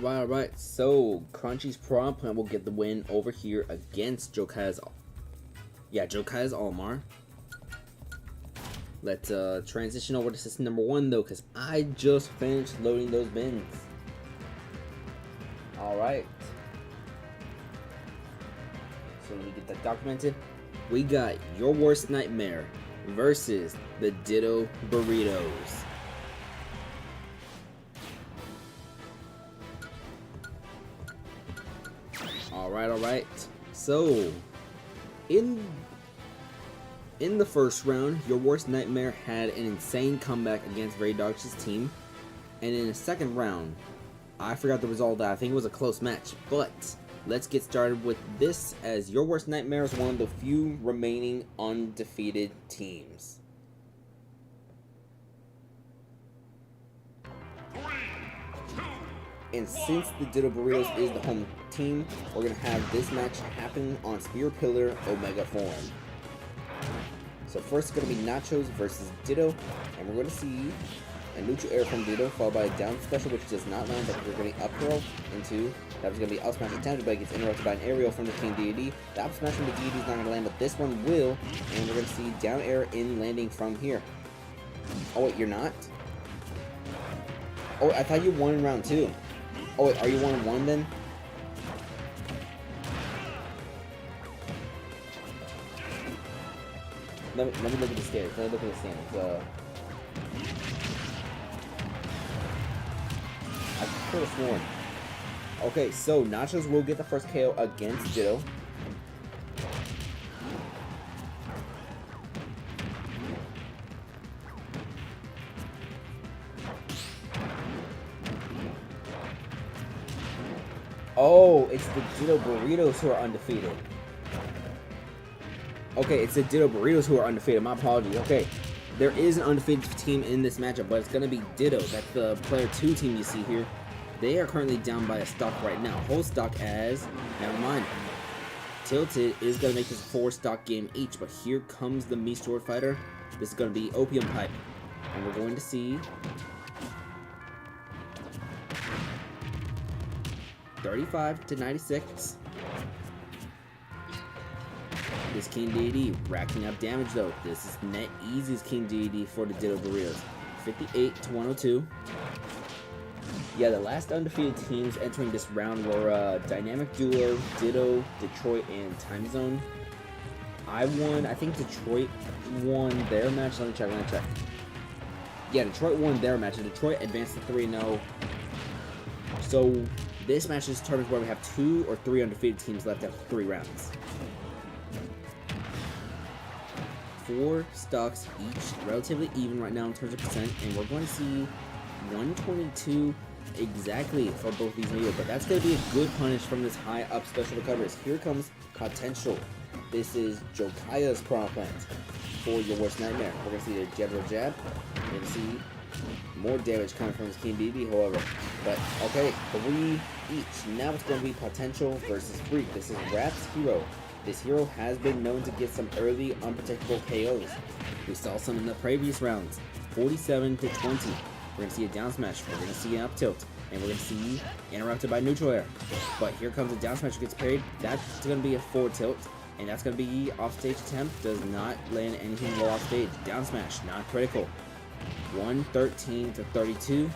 Speaker 1: Alright, so Crunchy's Piranha Plant will get the win over here against Jokaya's Olimar. Let's transition over to system number 1 though, because I just finished loading those bins. Alright. So let me get that documented. We got Your Worst Nightmare versus the Ditto Burritos. Alright. So, in the first round, your worst nightmare had an insane comeback against Very Dog's team. And in the second round, I forgot the result of that. I think it was a close match. But let's get started with this, as your worst nightmare is one of the few remaining undefeated teams. And since the Ditto Burritos is the home team, we're going to have this match happen on Spear Pillar Omega form. So first it's going to be Nachos versus Ditto, and we're going to see a neutral air from Ditto, followed by a down special, which does not land, but we're going to up throw into. That was going to be up smash attempted, but it gets interrupted by an aerial from the King Deity. The up smash from the Deity is not going to land, but this one will, and we're going to see down air in landing from here. Oh wait, you're not? Oh, I thought you won in round 2. Oh wait, are you 1-1 then? Let me look at the standings. I could have sworn. Okay, so Nachos will get the first KO against Ditto. Oh, it's the Ditto Burritos who are undefeated. Okay, it's the Ditto Burritos who are undefeated. My apologies. Okay, there is an undefeated team in this matchup, but it's going to be Ditto. That's the player 2 team you see here. They are currently down by a stock right now. Whole stock as, never mind. Tilted is going to make this a 4-stock game each, but here comes the Mii Sword Fighter. This is going to be Opium Pipe. And we're going to see 35-96. This King Deity racking up damage though. This is net easiest King Deity for the Ditto Burritos. 58-102. Yeah, the last undefeated teams entering this round were Dynamic Duo, Ditto, Detroit, and Time Zone. I think Detroit won their match. Let me check. Yeah, Detroit won their match, and Detroit advanced to 3-0. So this match is determines whether we have 2 or 3 undefeated teams left after 3 rounds. 4 stocks each, relatively even right now in terms of percent, and we're going to see 122 exactly for both these Amiibo, but that's going to be a good punish from this high up special recoveries. Here comes Potential. This is Jokaya's Chrono Plant for your worst nightmare. We're going to see the jab. We're going to see more damage coming from this King Deity, however. But, okay, 3 each. Now it's going to be Potential versus Freak. This is Rap's Hero. This hero has been known to get some early unprotectable KOs. We saw some in the previous rounds. 47-20. We're going to see a down smash. We're going to see an up tilt. And we're going to see interrupted by neutral air. But here comes a down smash that gets parried. That's going to be a forward tilt. And that's going to be off stage attempt. Does not land anything while off stage. Down smash, not critical. 113-32.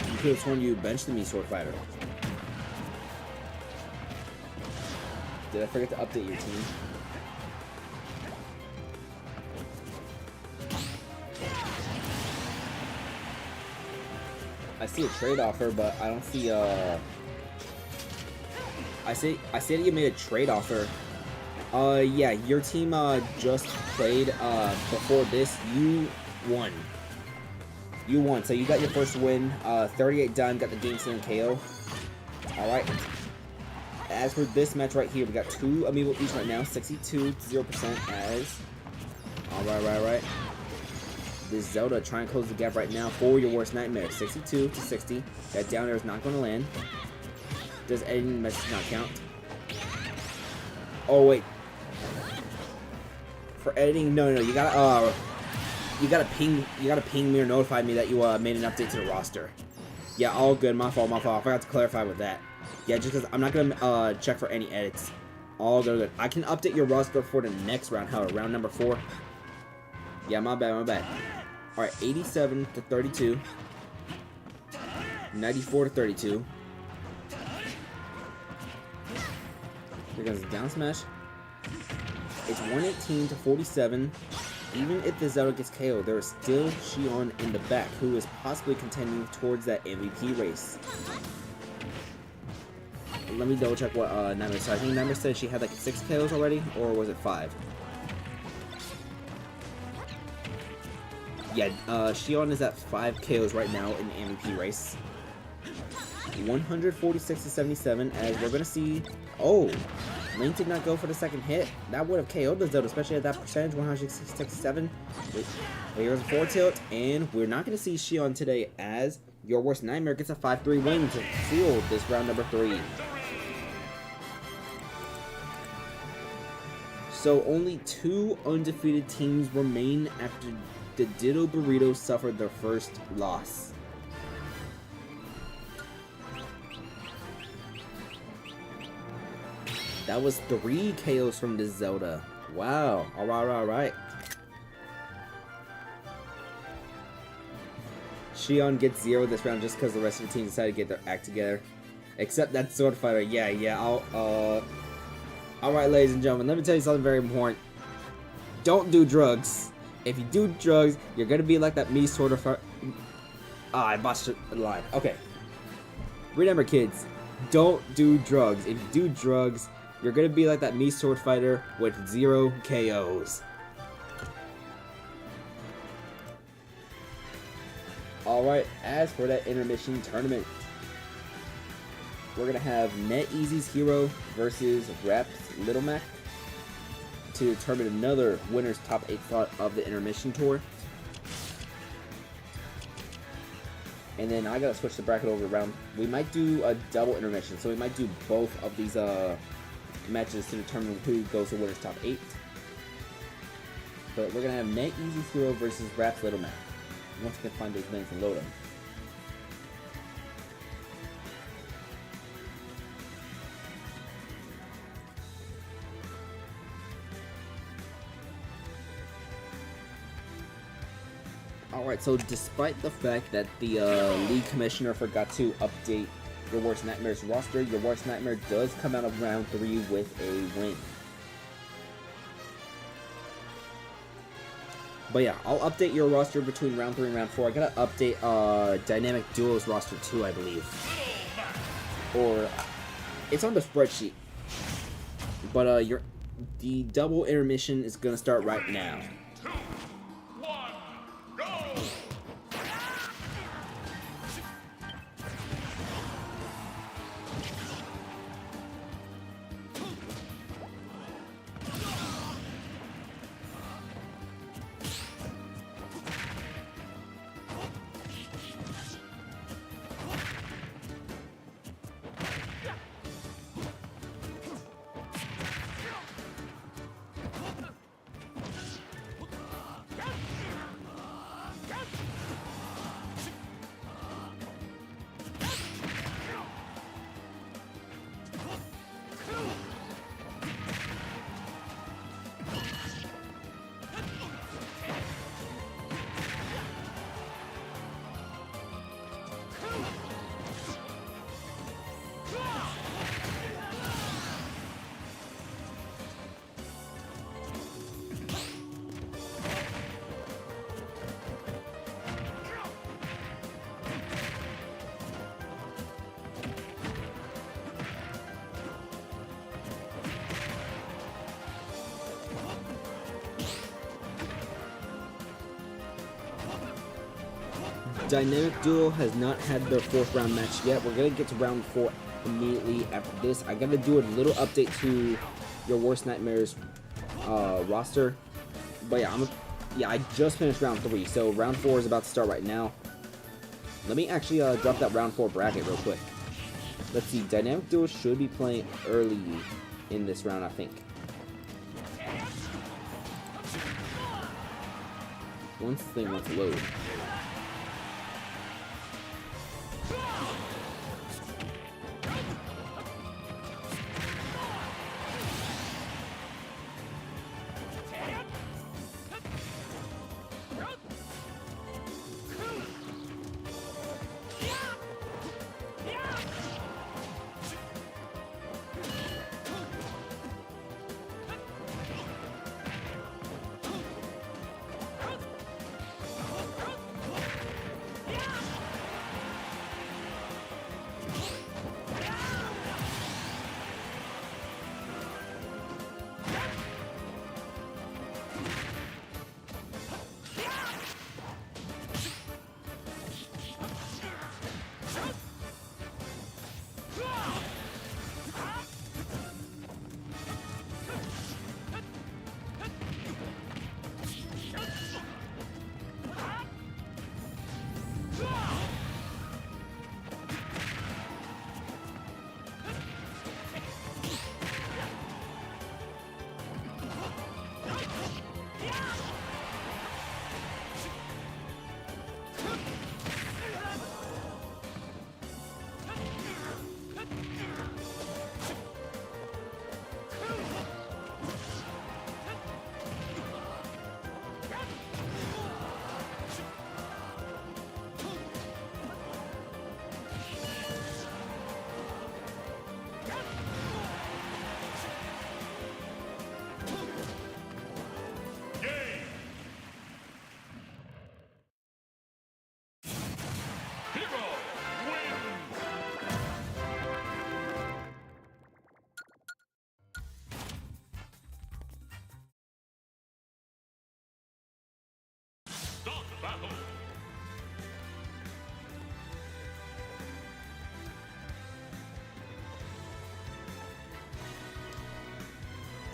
Speaker 1: You could have sworn you benched the Mii Sword Fighter. Did I forget to update your team? I see a trade offer, but I don't see I see that you made a trade offer. Yeah, your team just played before this. You won. You won, so you got your first win. 38 done, got the game sealing KO. Alright. As for this match right here, we got 2 Amiibo each right now. 62-0% as. Alright. This Zelda trying to close the gap right now for your worst nightmare. 62-60. That down air is not going to land. Does editing message not count? Oh, wait. For editing, no, you gotta ping me or notify me that you made an update to the roster. Yeah, all good. My fault. I forgot to clarify with that. Yeah, just because I'm not gonna check for any edits. All good. I can update your roster for the next round. However, round number 4. Yeah, my bad. All right, 87-32, 94-32. Here goes the down smash. It's 118-47. even if the Zelda gets KO, there is still Shion in the back, who is possibly contending towards that MVP race. Let me double check what Nightmare said. I think Nightmare said she had like 6 KOs already, or was it 5? Yeah, Shion is at 5 KOs right now in the MVP race. 146 to 77, as we're gonna see. Oh, Link did not go for the second hit. That would have KO'd the Zelda, especially at that percentage, 167. Here's a forward tilt, and we're not gonna see Shion today, as Your Worst Nightmare gets a 5-3 win to seal this round number 3. So only 2 undefeated teams remain after the Ditto Burritos suffered their first loss. That was 3 KOs from the Zelda. Wow. Alright. Shion gets 0 this round just because the rest of the team decided to get their act together. Except that Sword Fighter. Yeah. Alright, ladies and gentlemen, let me tell you something very important. Don't do drugs. If you do drugs, you're gonna be like that me sort of. I botched the line. Okay. Remember, kids, don't do drugs. If you do drugs, you're gonna be like that me sword fighter with 0 KOs. Alright, as for that intermission tournament, we're gonna have NetEasy's Hero versus Rap's Little Mac to determine another winner's top 8 slot of the intermission tour. And then I gotta switch the bracket over around. We might do a double intermission, so we might do both of these matches to determine who goes to winner's top 8. But we're gonna have NetEasy's Hero versus Rap's Little Mac. Once we can find those links and load them. Alright, so despite the fact that the league commissioner forgot to update Your Worst Nightmare's roster, Your Worst Nightmare does come out of round 3 with a win. But yeah, I'll update your roster between round 3 and round 4. I gotta update Dynamic Duo's roster too, I believe. Or it's on the spreadsheet. But the double intermission is gonna start right now. Dynamic Duo has not had their 4th round match yet. We're gonna get to round 4 immediately after this. I gotta do a little update to Your Worst Nightmare's roster. But yeah, I just finished round 3, so round 4 is about to start right now. Let me actually drop that round 4 bracket real quick. Let's see, Dynamic Duo should be playing early in this round, I think. Once the thing wants to load.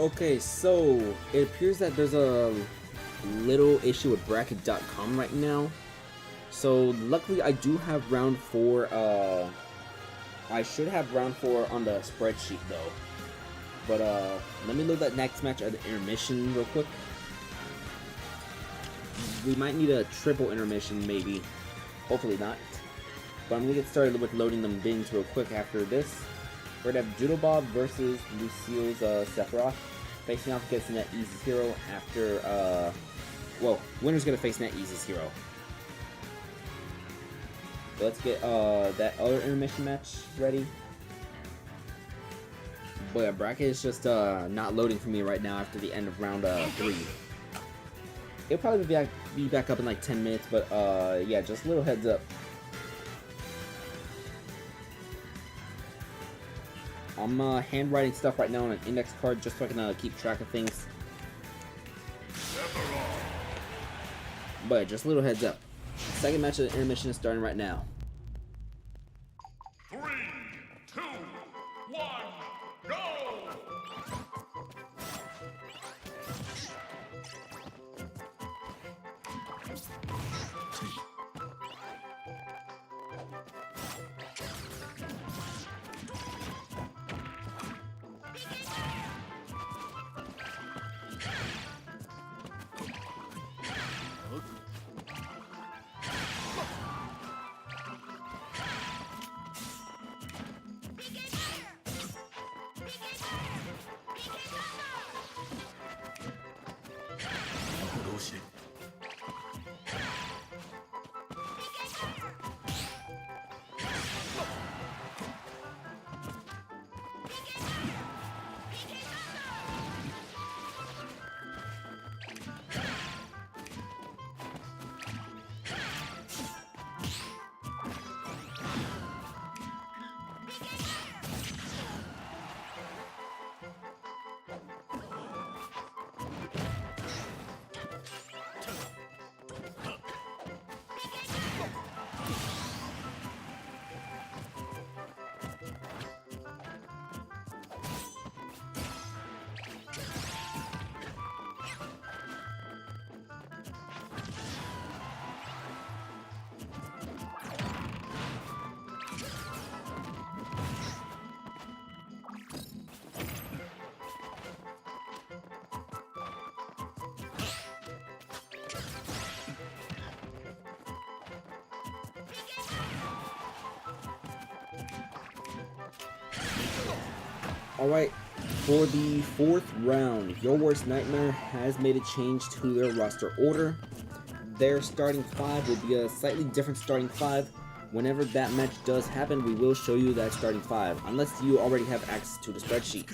Speaker 1: Okay, so it appears that there's a little issue with bracket.com right now. So luckily I do have round 4, I should have round 4 on the spreadsheet though. But let me load that next match at the intermission real quick. We might need a triple intermission maybe. Hopefully not. But I'm gonna get started with loading them bins real quick after this. We're gonna have Doodle Bob versus Lucille's Sephiroth. Facing off against Net Easy's hero after, well, winner's gonna face Net Easy's hero. So let's get that other intermission match ready. But yeah, bracket is just not loading for me right now after the end of round 3. It'll probably be back up in like 10 minutes, but yeah, just a little heads up. I'm handwriting stuff right now on an index card just so I can keep track of things. But just a little heads up. Second match of the intermission is starting right now.
Speaker 2: 3, 2, 1, go!
Speaker 1: Alright, for the 4th round, Your Worst Nightmare has made a change to their roster order. Their starting 5 will be a slightly different starting 5. Whenever that match does happen, we will show you that starting 5, unless you already have access to the spreadsheet.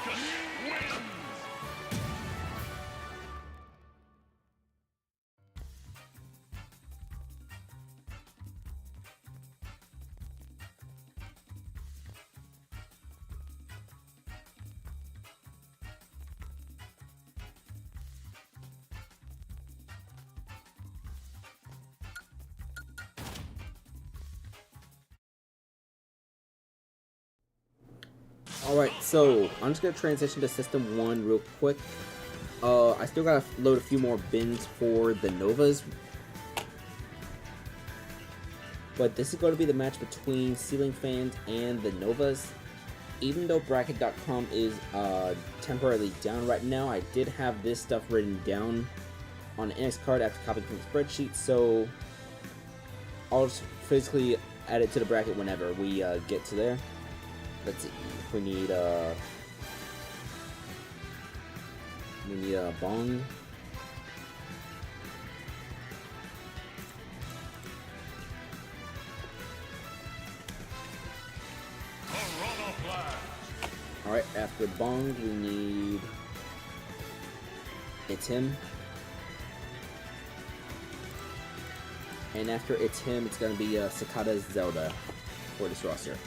Speaker 2: wins.
Speaker 1: Alright, so I'm just gonna transition to System 1 real quick. I still gotta load a few more bins for the Novas. But this is going to be the match between Ceiling Fans and the Novas. Even though Bracket.com is temporarily down right now, I did have this stuff written down on an index card after copying from the spreadsheet, so I'll just physically add it to the bracket whenever we get to there. Let's see. We need a bong. Alright, after bong we need It's Him. And after It's Him, it's gonna be Cicada Zelda for this roster.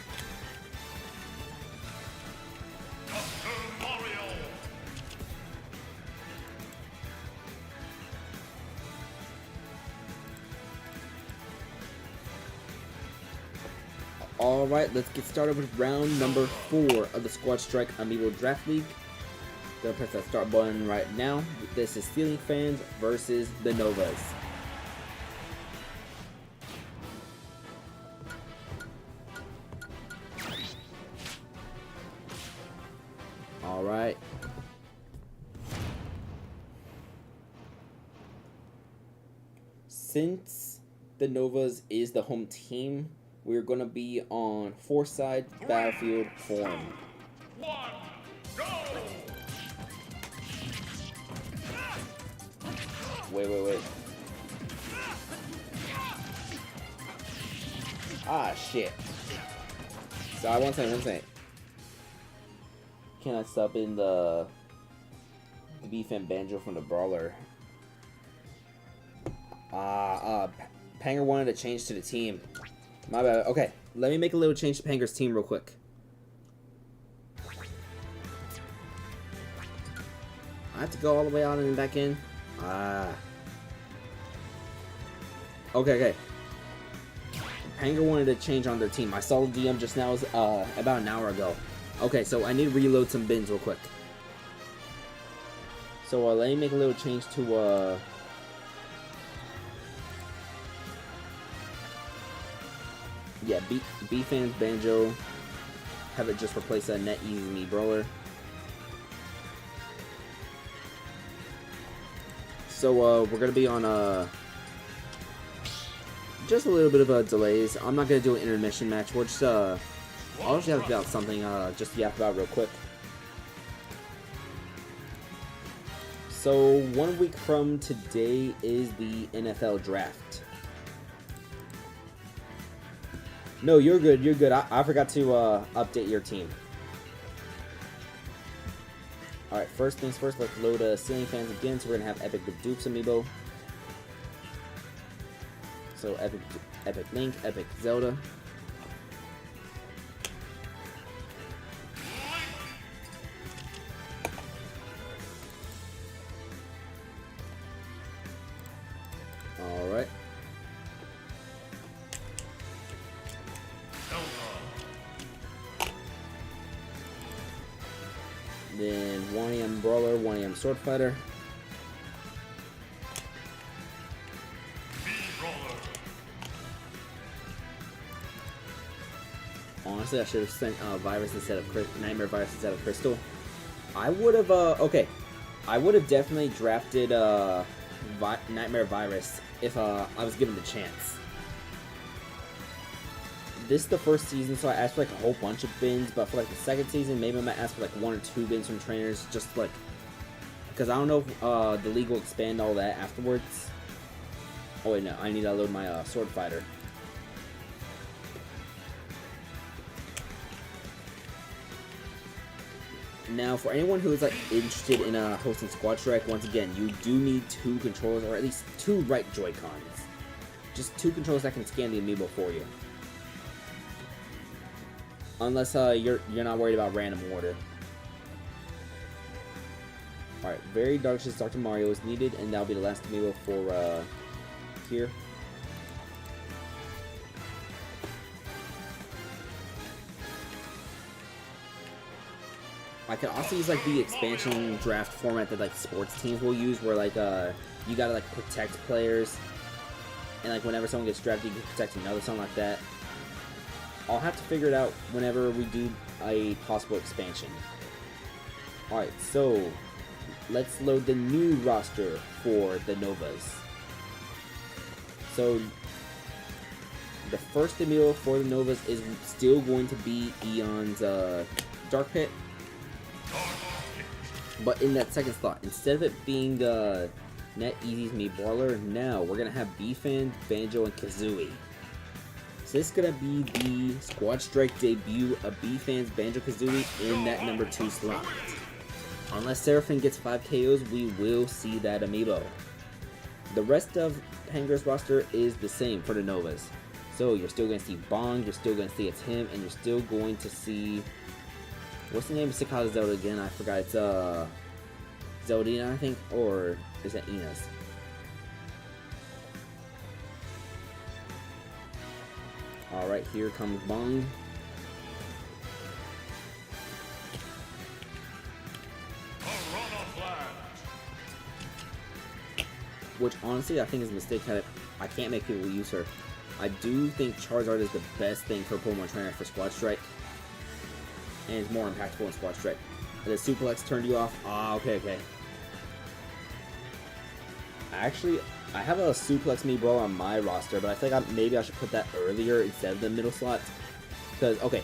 Speaker 1: Alright, let's get started with round number 4 of the Squad Strike Amiibo Draft League. Gonna press that start button right now. This is Ceiling Fans versus the Novas. Alright. Since the Novas is the home team, we're going to be on 4-side battlefield form.
Speaker 2: 1, go!
Speaker 1: Wait. Ah, shit. So one second. Can I sub in the beef and banjo from the brawler? Panger wanted to change to the team. My bad. Okay, let me make a little change to Panger's team real quick. I have to go all the way out and back in. Okay. Panger wanted to change on their team. I saw the DM just now about an hour ago. Okay, so I need to reload some bins real quick. So let me make a little change to yeah, B-Fans Banjo. Have it just replace a Net Easy Me Brawler. So we're gonna be on just a little bit of delays. I'm not gonna do an intermission match. We'll just I'll just yap about something just to yap about real quick. So 1 week from today is the NFL draft. No, you're good. I forgot to update your team. Alright, first things first, let's load Ceiling Fans again. So we're going to have Epic with Dupes Amiibo. So Epic Link, Epic Zelda. Alright. Then 1AM Brawler, 1AM Sword Fighter. Honestly, I should have sent Virus instead of Nightmare Virus instead of Crystal. I would have, okay. I would have definitely drafted Nightmare Virus if I was given the chance. This is the first season, so I asked for like a whole bunch of bins, but for like the second season, maybe I might ask for like 1 or 2 bins from trainers, just like, because I don't know if the league will expand all that afterwards. Oh wait, no, I need to load my Sword Fighter. Now, for anyone who is like interested in hosting Squad Strike, once again, you do need 2 controllers, or at least 2 right Joy-Cons. Just 2 controllers that can scan the amiibo for you. Unless you're not worried about random order. Alright, Very Darkest Dr. Mario is needed, and that'll be the last amiibo for here. I could also use like the expansion draft format that like sports teams will use, where like you gotta like protect players, and like whenever someone gets drafted, you can protect another, something like that. I'll have to figure it out whenever we do a possible expansion. Alright, so let's load the new roster for the Novas. So the first amiibo for the Novas is still going to be Eon's Dark Pit. But in that second slot, instead of it being NetEasy's Mii Brawler, now we're gonna have B-Fan, Banjo, and Kazooie. So this is gonna be the Squad Strike debut of B-Fan's Banjo Kazooie in that number 2 slot. Unless Seraphine gets 5 KOs, we will see that amiibo. The rest of Panger's roster is the same for the Novas. So you're still gonna see Bong, you're still gonna see it's him, and you're still going to see, what's the name of Cicada Zelda again? I forgot. It's Zeldina, I think, or is that Enos? Alright, here comes Bong. Which honestly I think is a mistake. I can't make people use her. I do think Charizard is the best thing for Pokemon Trainer for Squad Strike. And it's more impactful in Squad Strike. The Suplex turned you off. Ah, okay. Actually, I have a Suplex Mii Brawler on my roster, but I think maybe I should put that earlier instead of the middle slot. Because, okay,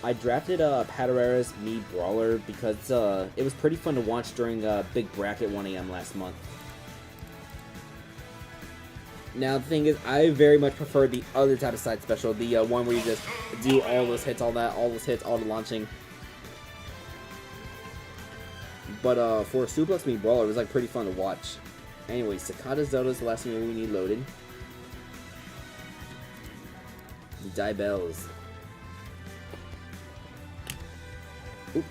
Speaker 1: I drafted Paterera's Mii Brawler because it was pretty fun to watch during Big Bracket 1 AM last month. Now, the thing is, I very much prefer the other type of side special, the one where you just do all those hits, all the launching. But for Suplex Mii Brawler, it was like pretty fun to watch. Anyway, Cicada Zelda is the last thing we need loaded. The Dibells. Oop.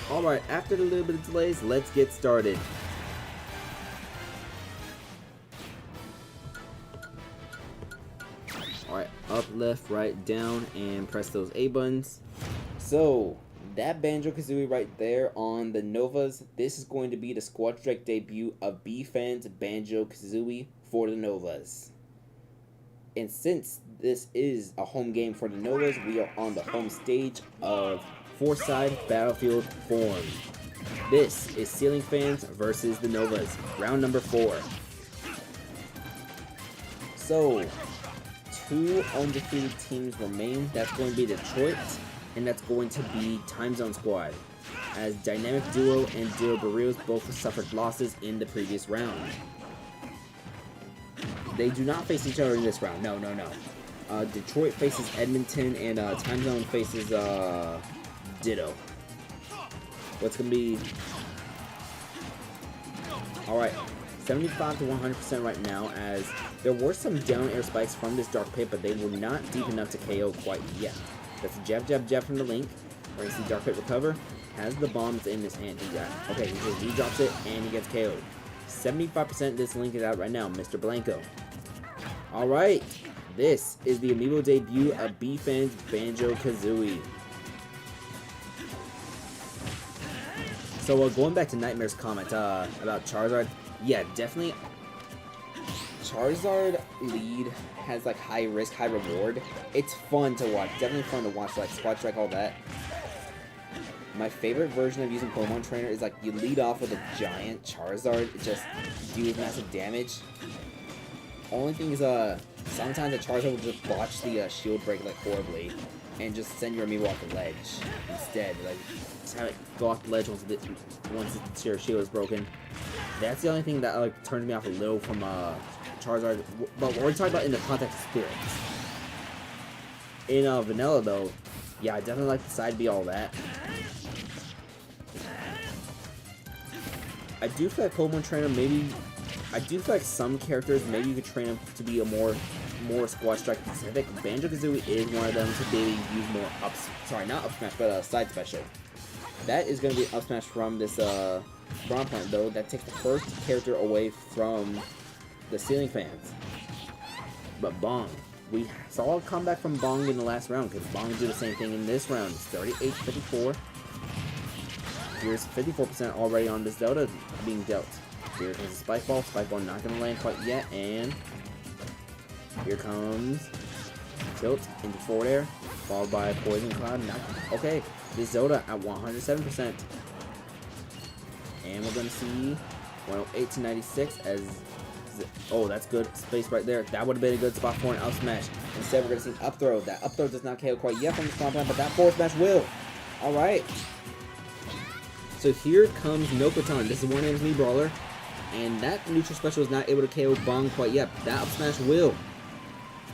Speaker 1: Alright, after the little bit of delays, let's get started. Alright, up, left, right, down, and press those A buttons. So, that Banjo-Kazooie right there on the Novas, this is going to be the Squad Strike debut of B-Fan's Banjo-Kazooie for the Novas. And since this is a home game for the Novas, we are on the home stage of Four-Side Battlefield Forum. This is Ceiling Fans versus the Novas, round number 4. So, 2 undefeated teams remain. That's going to be Detroit, and that's going to be Time Zone Squad, as Dynamic Duo and Duo Burritos both suffered losses in the previous round. They do not face each other in this round. No. Detroit faces Edmonton, and Time Zone faces Ditto. What's going to be... Alright, 75 to 100% right now, as there were some down air spikes from this Dark Pit, but they were not deep enough to KO quite yet. That's a jab from the Link. We're going to see Dark Pit recover. Has the bombs in his hand. Okay, he just re-drops it, and he gets KO'd. 75% this Link is out right now, Mr. Blanco. Alright, this is the Amiibo debut of B-Fan's Banjo-Kazooie. So, going back to Nightmare's comment about Charizard, yeah, definitely Charizard lead has like high risk, high reward. It's fun to watch, definitely fun to watch, like Squad Strike, all that. My favorite version of using Pokemon Trainer is like you lead off with a giant Charizard, it just deals massive damage. Only thing is, sometimes a Charizard will just botch the shield break like horribly, and just send your Amiibo off the ledge instead. Like, just have it go off the ledge once your shield is broken. That's the only thing that like turns me off a little from Charizard. But we're talking about in the context of spirits. In vanilla though, yeah, I definitely like the side B, all that. I do feel like Pokemon Trainer maybe, I do feel like some characters maybe you could train them to be a more Squad Strike specific. Banjo-Kazooie is one of them to maybe use more not up smash, but side special. That is going to be up smash from this ground point though. That takes the first character away from the ceiling fans. But Bong, we saw a comeback from Bong in the last round because Bong did the same thing in this round. It's 38-54. Here's 54% already on this Zelda being dealt. Here comes the Spike Ball. Spike Ball not going to land quite yet, and here comes Tilt into forward air, followed by Poison Cloud. Okay, this Zelda at 107%. And we're going to see 108-96 as... Oh, that's good space right there. That would have been a good spot for an up smash. Instead, we're going to see an up throw. That up throw does not KO quite yet from the compound, but that forward smash will. All right. So here comes Nokotan. This is one enemy brawler, and that neutral special is not able to KO Bong quite yet. That up smash will.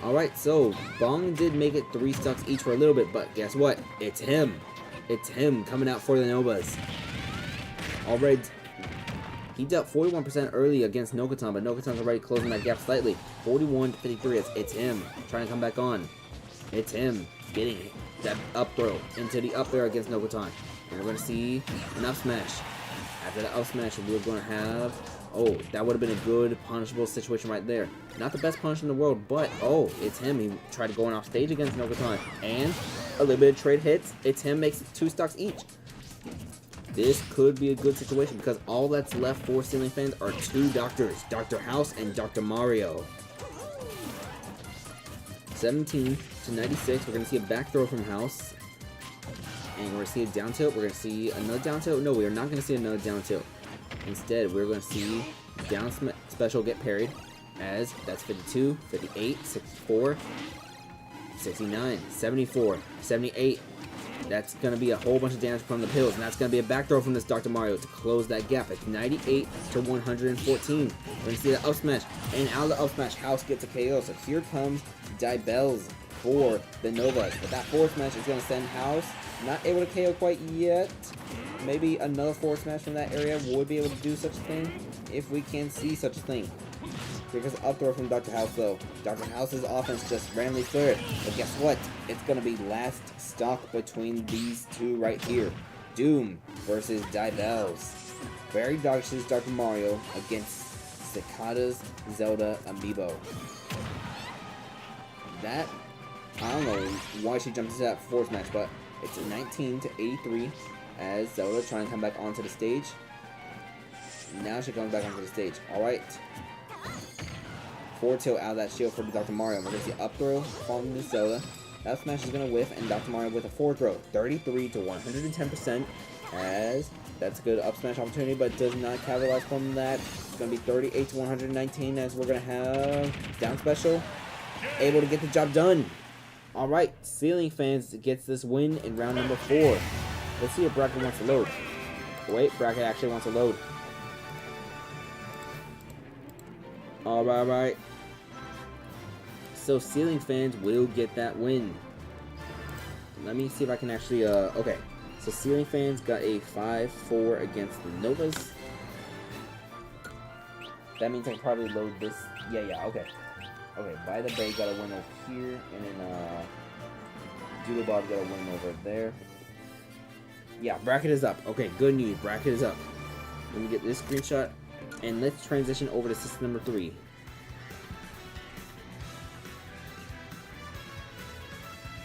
Speaker 1: All right. So Bong did make it 3 stocks each for a little bit, but guess what? It's him. It's him coming out for the Novas. All right. He dealt 41% early against Nokotan, but Nokotan's already closing that gap slightly. 41-53. It's him trying to come back on. It's him getting that up throw into the up there against Nokotan. And we're going to see an up smash. After the up smash, we're going to have... Oh, that would have been a good punishable situation right there. Not the best punish in the world, but oh, it's him. He tried to go off stage against Nokotan. And a little bit of trade hits. It's him, makes 2 stocks each. This could be a good situation because all that's left for ceiling fans are 2 doctors, Dr. House and Dr. Mario. 17-96, we're going to see a back throw from House. And we're going to see a down tilt. We're going to see another down tilt. No, we are not going to see another down tilt. Instead, we're going to see down special get parried as that's 52, 58, 64, 69, 74, 78. That's going to be a whole bunch of damage from the pills, and that's going to be a back throw from this Dr. Mario to close that gap. It's 98-114. We're going to see the up smash, and out of the up smash, House gets a KO. So here comes Divisons for the Novas. But that forward smash is going to send House not able to KO quite yet. Maybe another forward smash from that area would be able to do such a thing if we can see such a thing. Because up throw from Dr. House though. Dr. House's offense just randomly third. But guess what? It's going to be last stock between these 2 right here. Doom versus Divisons. Very Dodge's Dr. Mario against Cicada's Zelda Amiibo. That, I don't know why she jumped into that force match, but it's 19-83 as Zelda trying to come back onto the stage. Now she comes back onto the stage. Alright. Forward tilt out of that shield for Dr. Mario. We're going to see up throw from this Zelda. That smash is going to whiff, and Dr. Mario with a forward throw. 33-110%. As that's a good up smash opportunity, but does not capitalize from that. It's going to be 38-119 as we're going to have down special. Able to get the job done. Alright, Ceiling Fans gets this win in round number 4. Let's see if Bracket wants to load. Wait, Bracket actually wants to load. Alright. So Ceiling Fans will get that win. Let me see if I can actually, okay. So Ceiling Fans got a 5-4 against the Novas. That means I can probably load this. Yeah, okay. Okay, By the Bay got a win over here, and then, Doodle Bob got a win over there. Yeah, Bracket is up. Okay, good news. Bracket is up. Let me get this screenshot, and let's transition over to system number 3.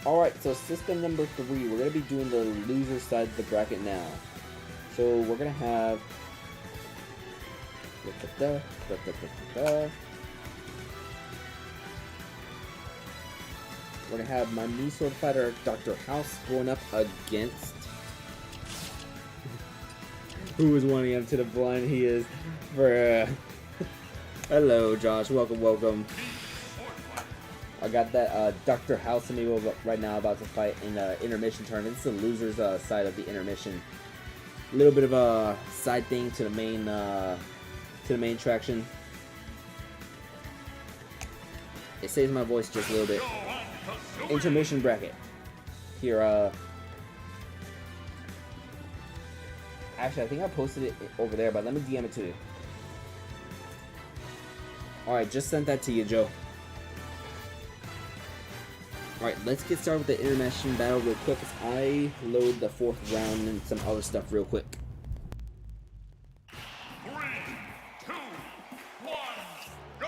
Speaker 1: Alright, so system number 3, we're going to be doing the loser side of the bracket now. So we're going to have... We're going to have my new sword fighter, Dr. House, going up against... Who is wanting him to the blind? He is... Hello, Josh. Welcome. I got that Dr. House Amiibo right now about to fight in the intermission tournament. This is the loser's side of the intermission. A little bit of a side thing to the main attraction. It saves my voice just a little bit. intermission bracket. Here, actually, I think I posted it over there, but let me DM it to you. Alright, just sent that to you, Joe. Alright, let's get started with the intermission battle real quick as I load the 4th round and some other stuff real quick.
Speaker 2: 3, 2, 1, go!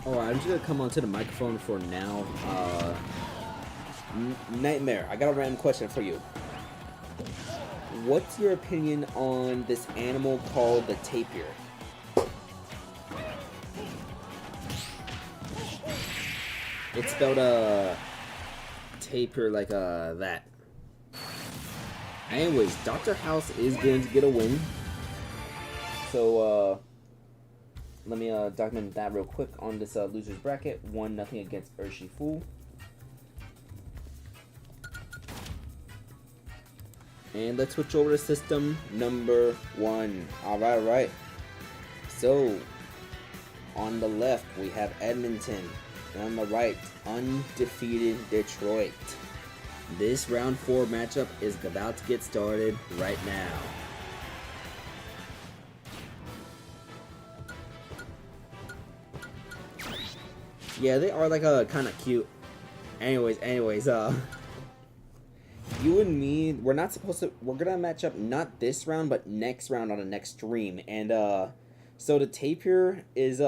Speaker 1: Oh, I'm just gonna come onto the microphone for now. Nightmare, I got a random question for you. What's your opinion on this animal called the tapir? It's spelled taper like that. Anyways, Dr. House is going to get a win. So let me document that real quick on this loser's bracket. 1-0 against Urshifu. And let's switch over to system number 1. Alright. So, on the left, we have Edmonton. And on the right, undefeated Detroit. This round 4 matchup is about to get started right now. Yeah, they are like kind of cute. Anyways, you and me, we're gonna match up not this round, but next round on the next stream. And so the tapir is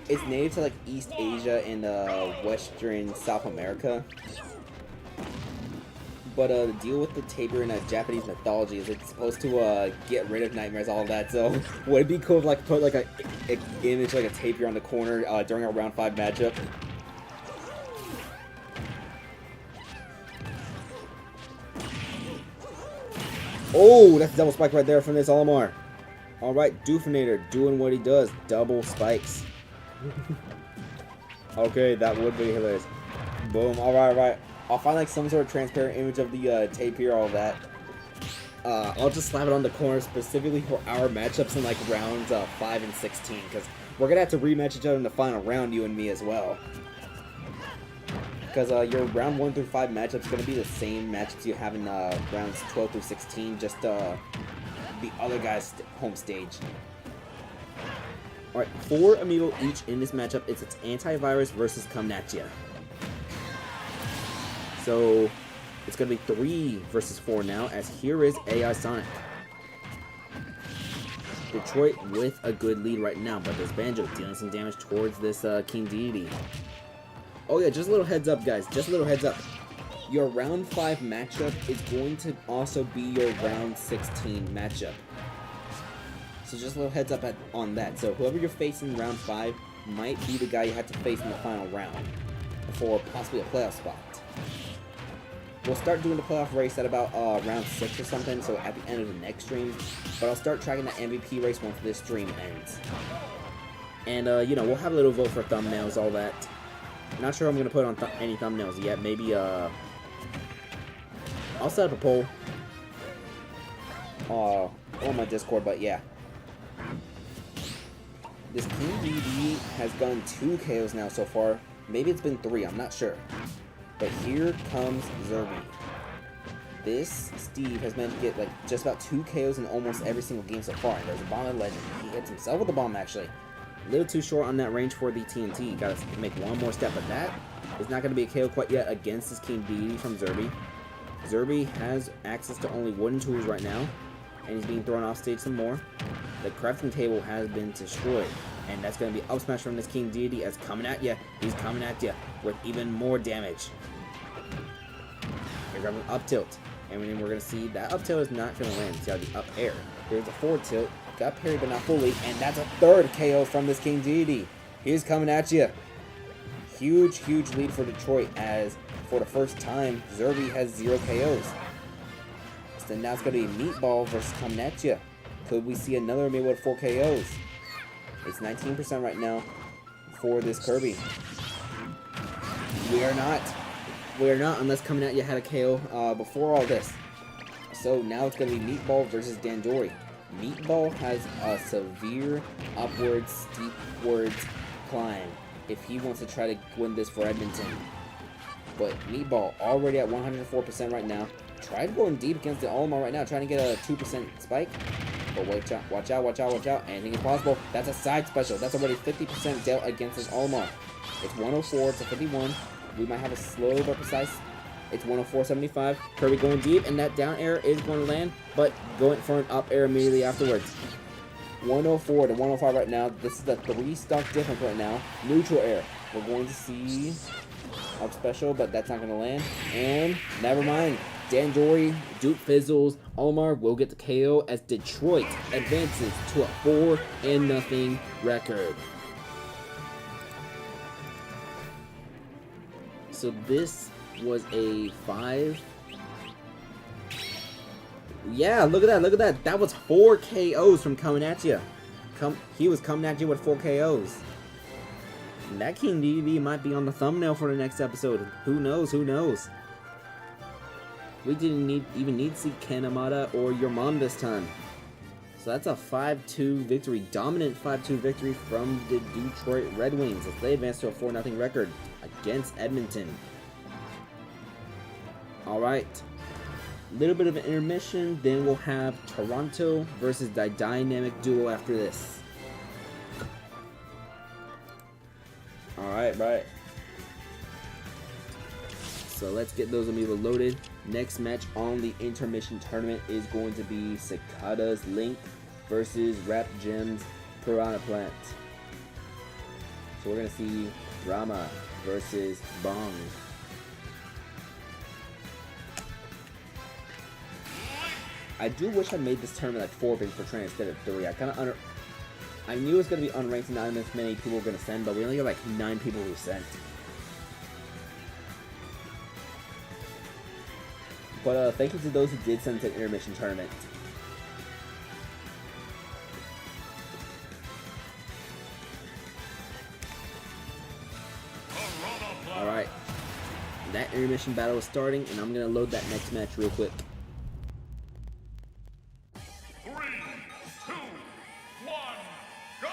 Speaker 1: it's native to like East Asia and Western South America. But the deal with the tapir in Japanese mythology is it's supposed to get rid of nightmares, all of that. So would it be cool to like put like a image like a tapir on the corner during our round 5 matchup? Oh, that's a double spike right there from this Olimar. Alright, Doofinator doing what he does. Double spikes. Okay, that would be hilarious. Boom. Alright. I'll find like some sort of transparent image of the tapir, all of that. I'll just slap it on the corner specifically for our matchups in like rounds 5 and 16. Because we're going to have to rematch each other in the final round, you and me as well. Because your round 1 through 5 matchups going to be the same matchups you have in rounds 12 through 16, just the other guy's home stage. Alright, 4 Amiibo each in this matchup. It's Antivirus versus Coming At Ya. So it's going to be 3 versus 4 now, as here is AI Sonic. Detroit with a good lead right now, but there's Banjo dealing some damage towards this King Deity. Oh yeah, just a little heads up, guys. Just a little heads up. Your round 5 matchup is going to also be your round 16 matchup. So just a little heads up on that. So whoever you're facing in round 5 might be the guy you have to face in the final round for possibly a playoff spot. We'll start doing the playoff race at about round 6 or something, so at the end of the next stream. But I'll start tracking the MVP race once this stream ends. And, you know, we'll have a little vote for thumbnails, all that. Not sure I'm going to put on any thumbnails yet. Maybe, I'll set up a poll on my Discord, but yeah. This King DD has gotten 2 KOs now so far. Maybe it's been 3, I'm not sure. But here comes Zerby. This Steve has managed to get like just about 2 KOs in almost every single game so far. And there's a bomb at Legend. He hits himself with the bomb actually. A little too short on that range for the TNT. Gotta make one more step, but that is not going to be a KO quite yet against this King DD from Zerby. Zerby has access to only wooden tools right now, and he's being thrown off stage some more. The crafting table has been destroyed, and that's going to be up smash from this King Deity as coming at you. He's coming at you with even more damage. Here comes an up tilt, and then we're going to see that up tilt is not going to land. See how the up air. There's a forward tilt. Got parried, but not fully, and that's a 3rd KO from this King Deity. He's coming at you. Huge lead for Detroit, as for the first time, Zerby has 0 KOs. So now it's going to be Meatball versus coming at you. Could we see another Amiibo with 4 KOs? It's 19% right now for this Kirby. We are not, unless coming at you had a KO before all this. So now it's going to be Meatball versus Dandori. Meatball has a severe upwards, steepwards climb if he wants to try to win this for Edmonton. But Meatball already at 104% right now. Tried going deep against the Olimar right now, trying to get a 2% spike. But watch out. Anything is possible. That's a side special. That's already 50% dealt against this Olimar. It's 104 to 51. We might have a slow but precise. It's 104.75. Kirby going deep, and that down air is going to land, but going for an up air immediately afterwards. 104 to 105 right now. This is the 3 stock difference right now. Neutral air. We're going to see up special, but that's not going to land. And never mind. Dandori, Duke fizzles. Olimar will get the KO as Detroit advances to a 4-0 record. so this was a 5. Yeah, look at that, look at that. That was 4 KOs from coming at you. He was coming at you with 4 KOs. And that King DDD might be on the thumbnail for the next episode. Who knows, who knows. We didn't even need to see Ken Amada or your mom this time. So that's a 5-2 victory. Dominant 5-2 victory from the Detroit Red Wings as they advance to a 4-0 record against Edmonton. Alright. Little bit of an intermission, then we'll have Toronto versus the dynamic duo after this. Alright, right. So let's get those Amiibo loaded. Next match on the intermission tournament is going to be Cicada's Link versus Rap Gems Piranha Plant. So we're going to see Rama versus Bong. I do wish I made this tournament like 4 pins for train instead of 3. I knew it was going to be unranked and not as many people were going to send, but we only got like 9 people who sent. But thank you to those who did send to the intermission tournament. Alright. That intermission battle is starting, and I'm going to load that next match real quick.
Speaker 2: 3, 2, 1, go!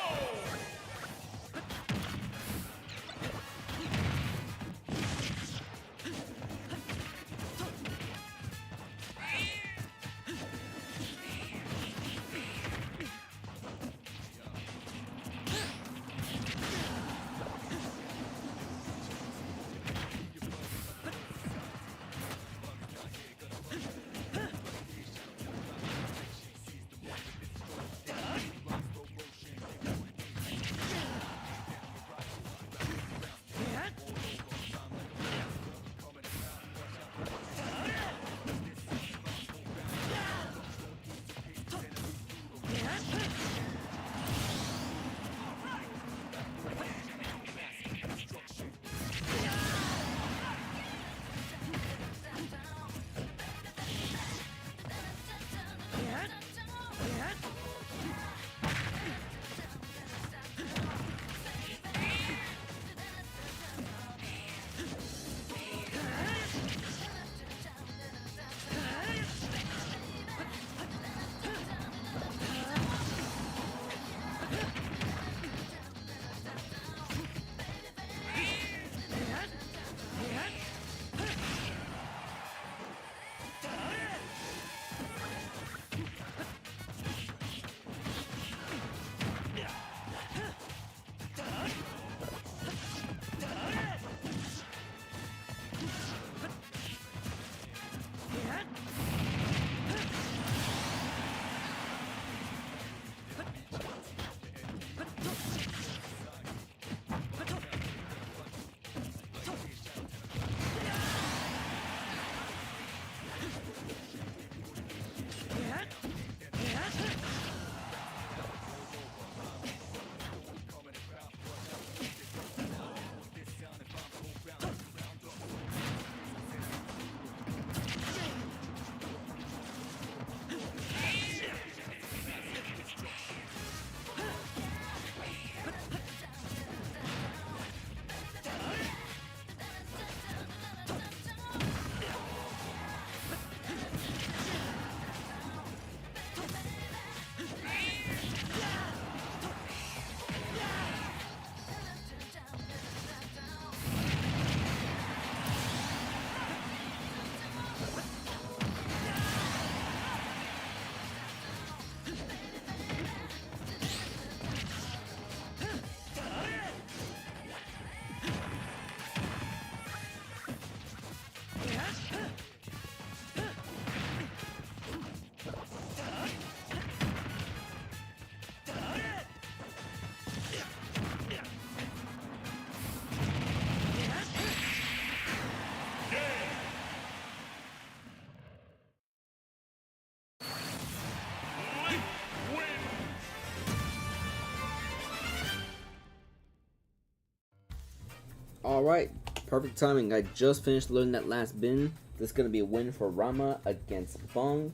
Speaker 1: Alright, Perfect timing. I just finished loading that last bin. This is going to be a win for Rama against Bong.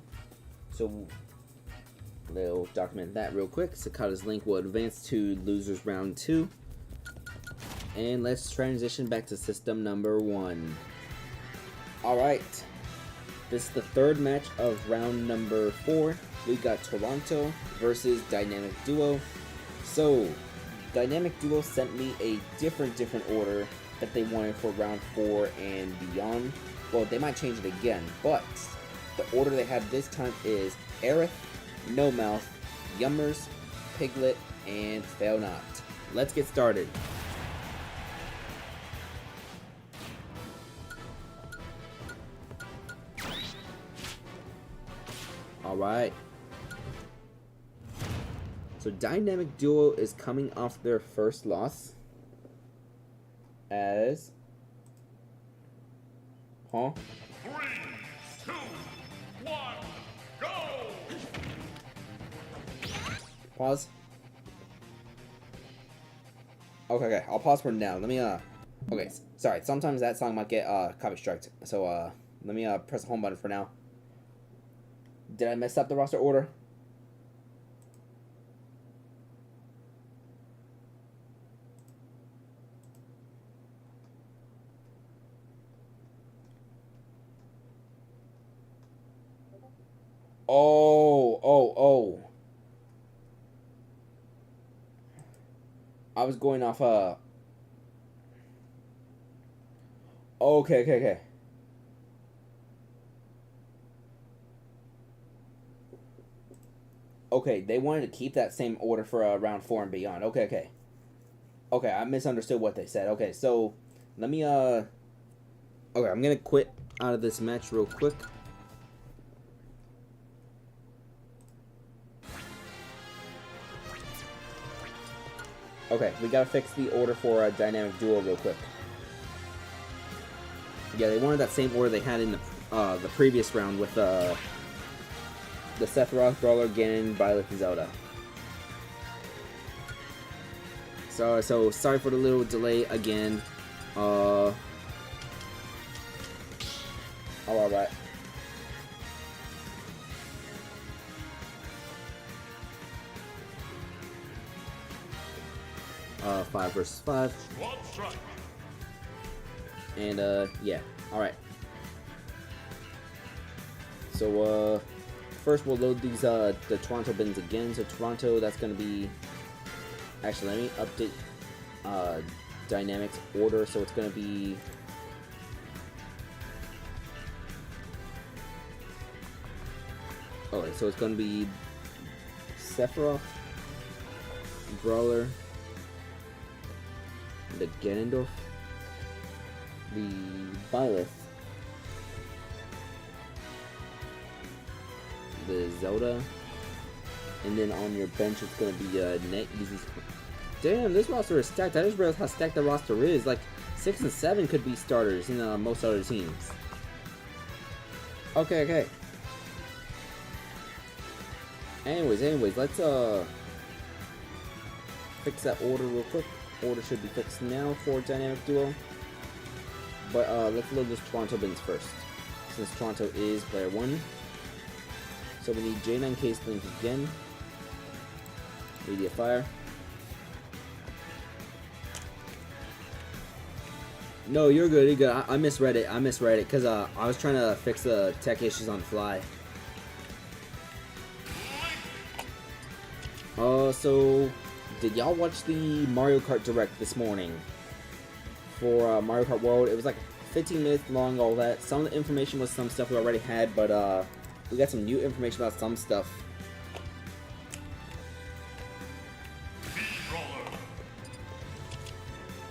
Speaker 1: So, we'll document that real quick. Sakata's Link will advance to losers round 2. And let's transition back to system number 1. Alright. This is the third match of round number 4. We got Toronto versus Dynamic Duo. So, Dynamic Duo sent me a different order that they wanted for round 4 and beyond. Well, they might change it again, but the order they have this time is Aerith, No Mouth, Yummers, Piglet, and Fail Not. Let's get started. Alright. So Dynamic Duo is coming off their first loss. As... Huh?
Speaker 2: 3, 2, 1, go!
Speaker 1: Pause. Okay, I'll pause for now. Let me, okay, sorry. Sometimes that song might get, copy striked. So, let me, press the home button for now. Did I mess up the roster order? Oh. I was going off, Okay. Okay, they wanted to keep that same order for round 4 and beyond. Okay, I misunderstood what they said. Okay, so let me okay, I'm gonna quit out of this match real quick. Okay, we gotta fix the order for Dynamic Duo real quick. Yeah, they wanted that same order they had in the previous round with the Sephiroth, Brawler, Ganon, Byleth, and Zelda. So sorry for the little delay again. Alright. 5 versus 5. And yeah. Alright. So first we'll load these the Toronto bins again. So Toronto, that's gonna be, actually let me update Dynamics order, so it's gonna be okay, so it's gonna be Sephiroth, Brawler, the Ganondorf, the Byleth, the Zelda, and then on your bench it's gonna be Net Easy. Damn, this roster is stacked. I just realized how stacked the roster is. Like 6 and 7 could be starters in most other teams. Okay. Anyways, let's fix that order real quick. Order should be fixed now for Dynamic Duo. But let's load this Toronto bins first, since Toronto is player 1. So we need J9K's Link again. Media Fire. No, you're good. I misread it. Because I was trying to fix the tech issues on the fly. So did y'all watch the Mario Kart Direct this morning for Mario Kart World? It was like 15 minutes long, all that. Some of the information was some stuff we already had, but we got some new information about some stuff.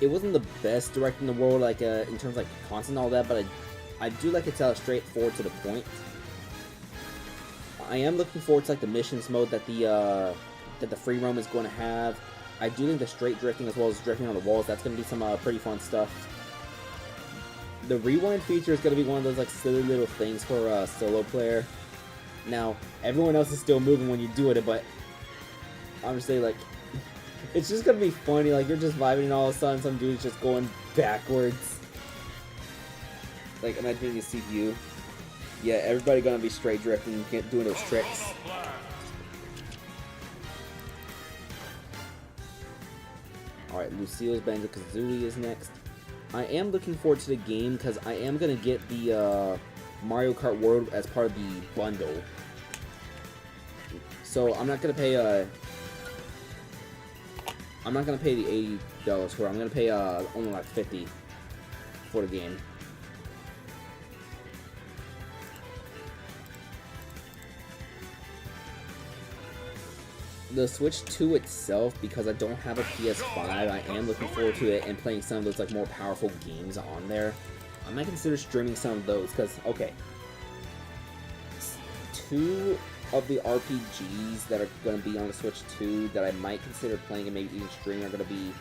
Speaker 1: It wasn't the best Direct in the world, like in terms of like content and all that, but I do like it to straightforward to the point. I am looking forward to like the missions mode that the free roam is going to have. I do think the straight drifting as well as drifting on the walls, that's going to be some pretty fun stuff. The rewind feature is going to be one of those like silly little things for a solo player. Now, everyone else is still moving when you do it, but honestly, like, it's just going to be funny. Like, you're just vibing and all of a sudden some dude's just going backwards. like imagine being a CPU. Yeah, everybody gonna be straight drifting, doing those tricks. Alright, Lucille's Banjo-Kazooie is next. I am looking forward to the game because I am gonna get the Mario Kart World as part of the bundle. So I'm not gonna pay the $80 for it. I'm gonna pay only like $50 for the game. The Switch 2 itself, because I don't have a PS5, I am looking forward to it and playing some of those like more powerful games on there. I might consider streaming some of those because, okay, 2 of the RPGs that are going to be on the Switch 2 that I might consider playing and maybe even streaming are going to be...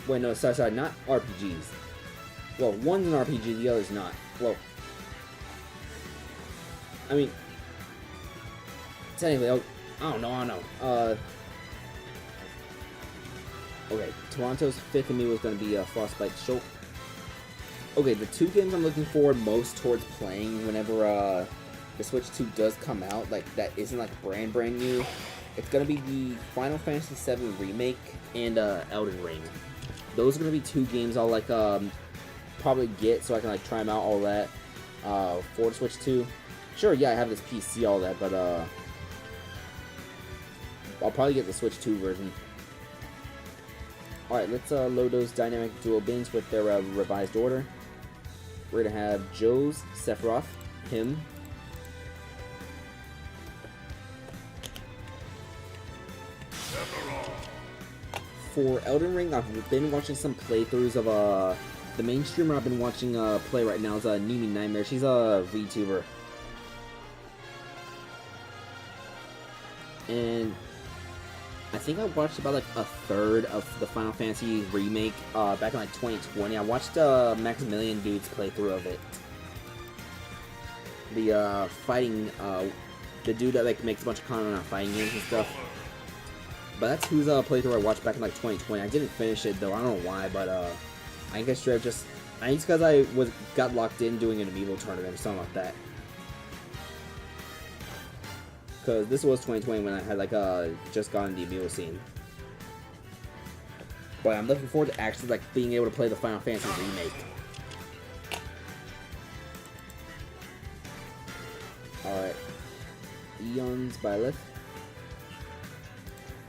Speaker 1: Wait, no, sorry, not RPGs. Well, one's an RPG, the other's not. Well, I mean... Anyway, I don't know. Okay, Toronto's 5th Amiibo is going to be Frostbite Show. Okay, the 2 games I'm looking forward most towards playing whenever the Switch 2 does come out, like that isn't like brand new, it's going to be the Final Fantasy VII Remake and Elden Ring. Those are going to be 2 games I'll like probably get so I can like try them out, all that, for the Switch 2. Sure, yeah, I have this PC, all that, but I'll probably get the Switch 2 version. Alright, let's load those dynamic dual bins with their revised order. We're gonna have Joe's, Sephiroth, him. For Elden Ring, I've been watching some playthroughs of the main streamer I've been watching play right now is Nimi Nightmare. She's a VTuber. And I think I watched about like a third of the Final Fantasy remake back in like 2020. I watched Maximilian Dude's playthrough of it. The fighting, the dude that like makes a bunch of content on fighting games and stuff. But that's whose playthrough I watched back in like 2020. I didn't finish it though. I don't know why, but I guess straight up just I think it's because I got locked in doing an Amiibo tournament or something like that. Because this was 2020 when I had like just gotten the Amiibo scene. But I'm looking forward to actually like being able to play the Final Fantasy remake. Alright. Eons by Lith.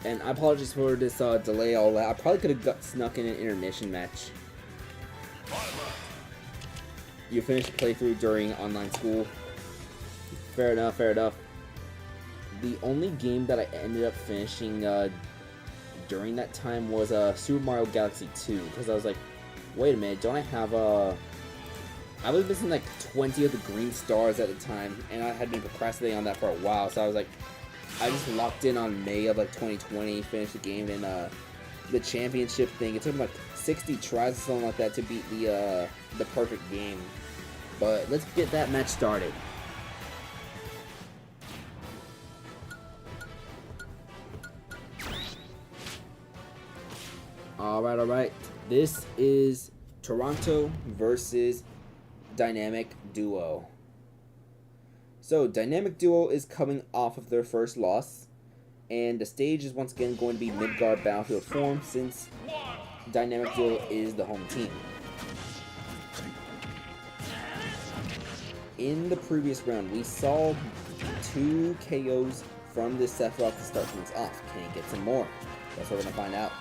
Speaker 1: And I apologize for this delay, all that. I probably could have snuck in an intermission match. You finished the playthrough during online school. Fair enough, fair enough. The only game that I ended up finishing during that time was Super Mario Galaxy 2, because I was like, wait a minute, don't I have I was missing like 20 of the green stars at the time, and I had been procrastinating on that for a while, so I was like, I just locked in on May of like 2020, finished the game, and the championship thing, it took me like 60 tries or something like that to beat the perfect game. But let's get that match started. Alright. This is Toronto versus Dynamic Duo. So, Dynamic Duo is coming off of their first loss, and the stage is once again going to be Midgard Battlefield Forum since Dynamic Duo is the home team. In the previous round, we saw 2 KOs from this Sephiroth to start things off. Can he get some more? That's what we're going to find out.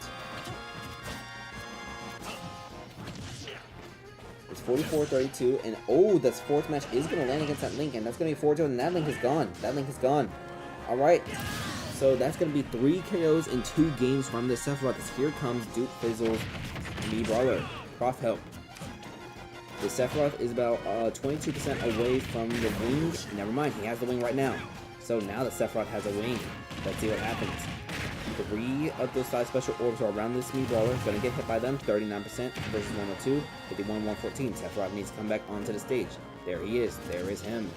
Speaker 1: It's 44-32, and oh, this 4th match is going to land against that Link, and that's going to be 4-2, and that Link is gone. That Link is gone. Alright, so that's going to be 3 KOs in 2 games from this Sephiroth. Here comes Duke Fizzle's Mii Brawler. Prof help. The Sephiroth is about 22% away from the wing. Never mind, he has the wing right now. So now the Sephiroth has a wing. Let's see what happens. 3 of those 5 special orbs are around this Mii Brawler. Gonna get hit by them. 39% versus 102. 51-114. Sephiroth needs to come back onto the stage. There he is. There is him.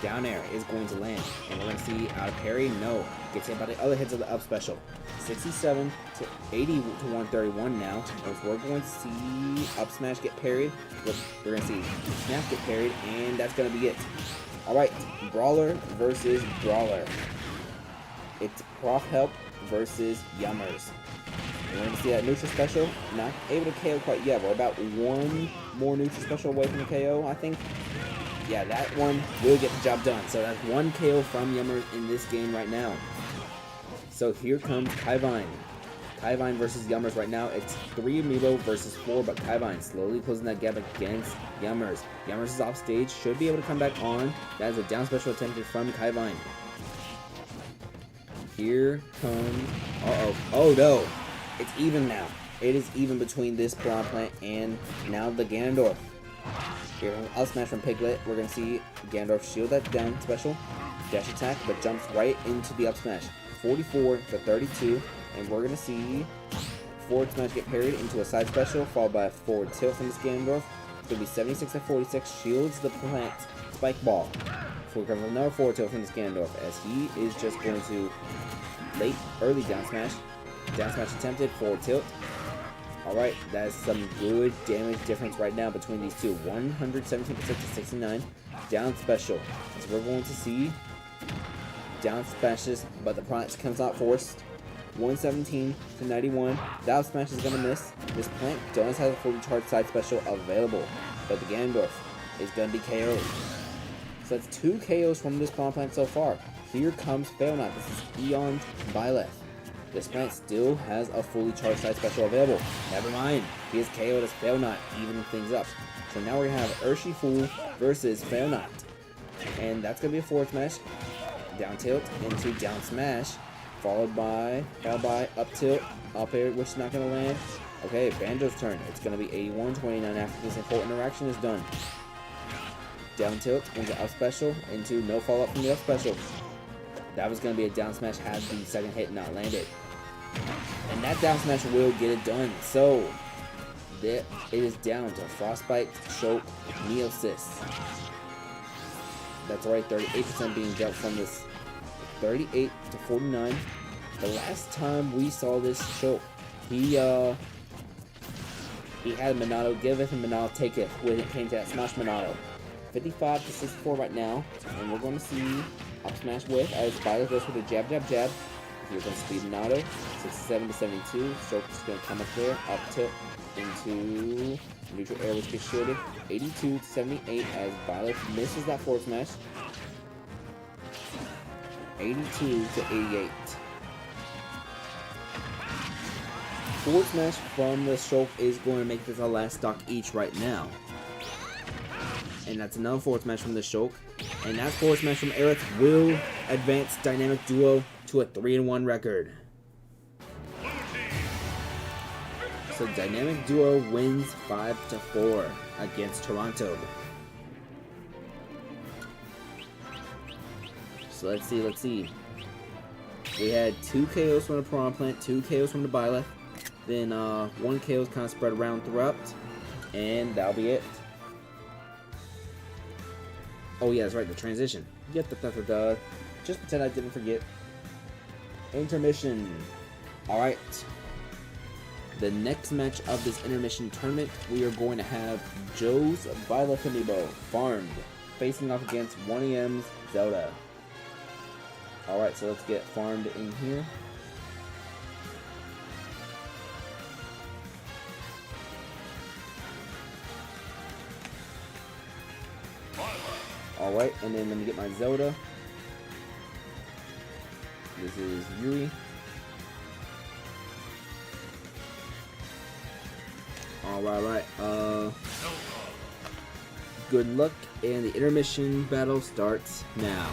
Speaker 1: Down air is going to land. And we're going to see out of parry. No. Gets hit by the other hits of the up special. 67 to 80 to 131 now. As we're going to see up smash get parried. We're going to see snap get parried. And that's going to be it. Alright. Brawler versus Brawler. It's Prof Help versus Yummers. We're going to see that neutral special. Not able to KO quite yet. We're about one more neutral special away from the KO, I think. Yeah, that one will get the job done. So that's one KO from Yummers in this game right now. So here comes Kaivine. Kaivine versus Yummers right now. It's 3 Amiibo versus 4, but Kaivine slowly closing that gap against Yummers. Yummers is off stage. Should be able to come back on. That is a down special attempted from Kaivine. Here comes... Uh-oh. Oh, no. It's even now. It is even between this Piranha Plant and now the Ganondorf. Here, up smash from Piglet. We're going to see Ganondorf shield that down special. Dash attack, but jumps right into the up smash. 44 to 32. And we're going to see forward smash get parried into a side special, followed by a forward tilt from this Ganondorf. It's going to be 76 to 46. Shields the plant spike ball. Before we cover another forward tilt from this Ganondorf, as he is just going to early down smash. Down smash attempted, forward tilt. Alright, that is some good damage difference right now between these two. 117% to 69. Down special. So we're going to see down smashes, but the product comes out forced. 117 to 91. That up smash is going to miss. This plant does have a fully charged side special available, but the Ganondorf is going to be KO'd. So that's 2 KOs from this plant so far. Here comes Fail Not. This is Eon's Byleth. This plant still has a fully charged side special available. Never mind. He is KO'd as Fail Not, evening things up. So now we're going to have Urshifu versus Fail Not. And that's going to be a forward smash. Down tilt into down smash. Followed by up tilt. Up air, which is not going to land. Okay, Banjo's turn. It's going to be 81-29 after this full interaction is done. Down tilt into up special. Into no follow up from the up special. That was going to be a down smash had the second hit not landed. And that down smash will get it done. So, it is down to Frostbite, Choke, Neosis. That's right, 38% being dealt from this. 38 to 49. The last time we saw this Choke, he had a Monado giveth and Monado taketh when it came to that Smash Monado. 55 to 64 right now, and we're going to see up smash with as Byleth goes with a jab, jab, jab. Here comes Speed Monado, 67 to 72. Stroke is going to come up there, up tilt into neutral air, which gets shielded. 82 to 78 as Byleth misses that forward smash. 82 to 88. Forward smash from the Shulk is going to make this our last stock each right now. And that's another forward smash from the Shulk. And that forward smash from Aerith will advance Dynamic Duo to a 3-1 record. So Dynamic Duo wins 5-4 against Toronto. So let's see. We had 2 KOs from the Piranha Plant, 2 KOs from the Byleth. Then 1 KO is kind of spread around throughout. And that'll be it. Oh yeah, that's right, the transition. Just pretend I didn't forget. Intermission. Alright. The next match of this intermission tournament, we are going to have Joe's Byleth Amiibo, Farmed, facing off against 1EM's Zelda. Alright, so let's get Farmed in here. Alright, and then let me get my Zelda. This is Yuri. Alright, good luck, and the intermission battle starts now.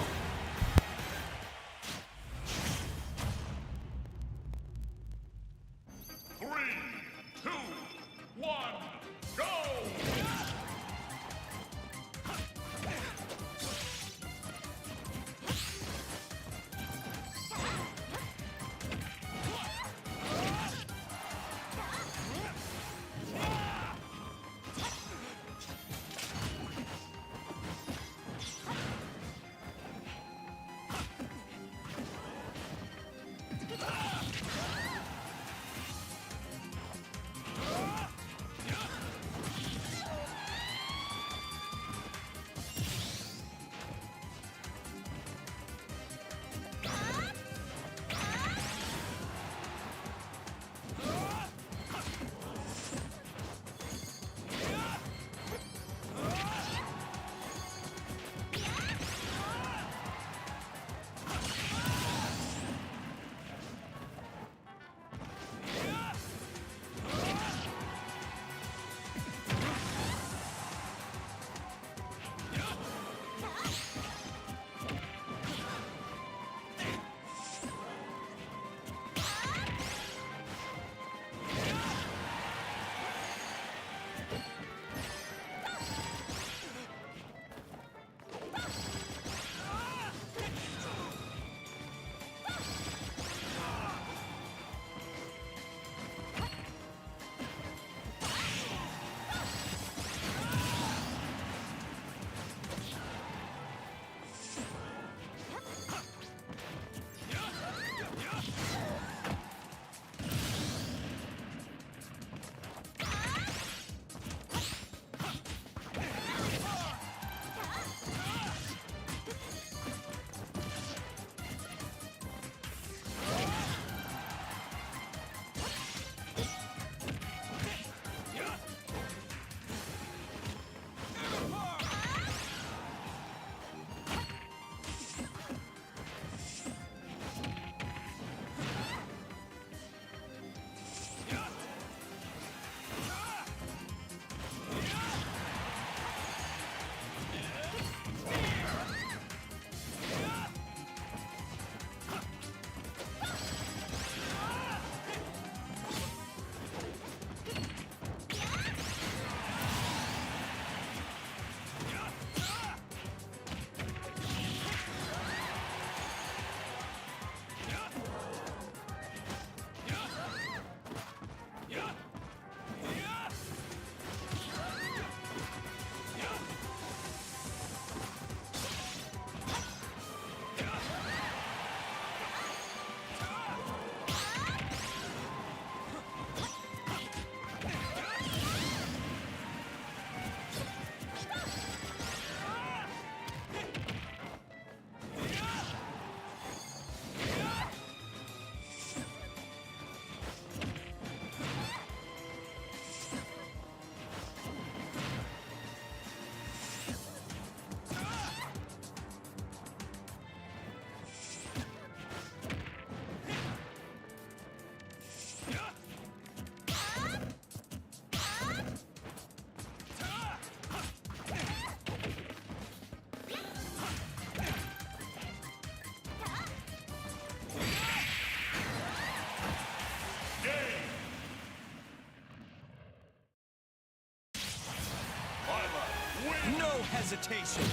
Speaker 3: hesitation.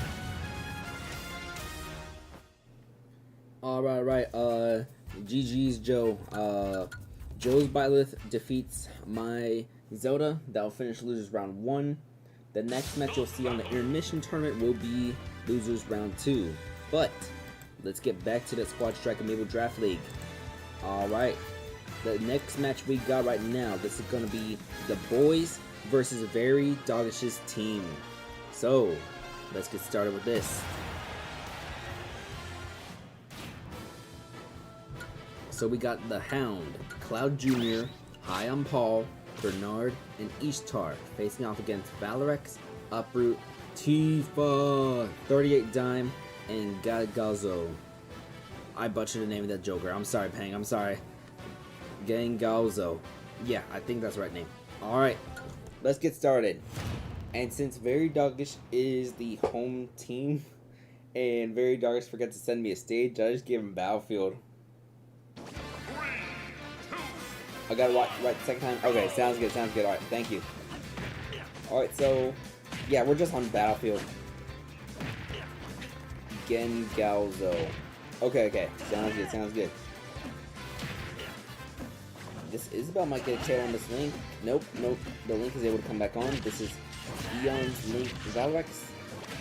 Speaker 1: Alright, GG's Joe. Joe's Byleth defeats my Zelda. That'll finish losers round 1. The next match you'll see on the intermission tournament will be losers round 2. But let's get back to the Squad Strike Amiibo Draft League. Alright, the next match we got right now, this is gonna be the boys versus Very Doggish's team. So let's get started with this. So we got the Hound, Cloud Jr., High on Paul, Bernard, and Ishtar facing off against Valorex, Uproot, Tifa, 38 Dime, and Galzo. I butchered the name of that Joker. I'm sorry, Pang. I'm sorry. Galzo. Yeah, I think that's the right name. Alright, let's get started. And since Very Doggish is the home team, and Very Doggish forgot to send me a stage, I just gave him Battlefield. I got it right the second time? Okay, sounds good, alright, thank you. Alright, so, yeah, we're just on Battlefield. Galzo. Okay, sounds good. This Isabel might get a tail on this Link. Nope, the Link is able to come back on. This is Eon's Link Valorex.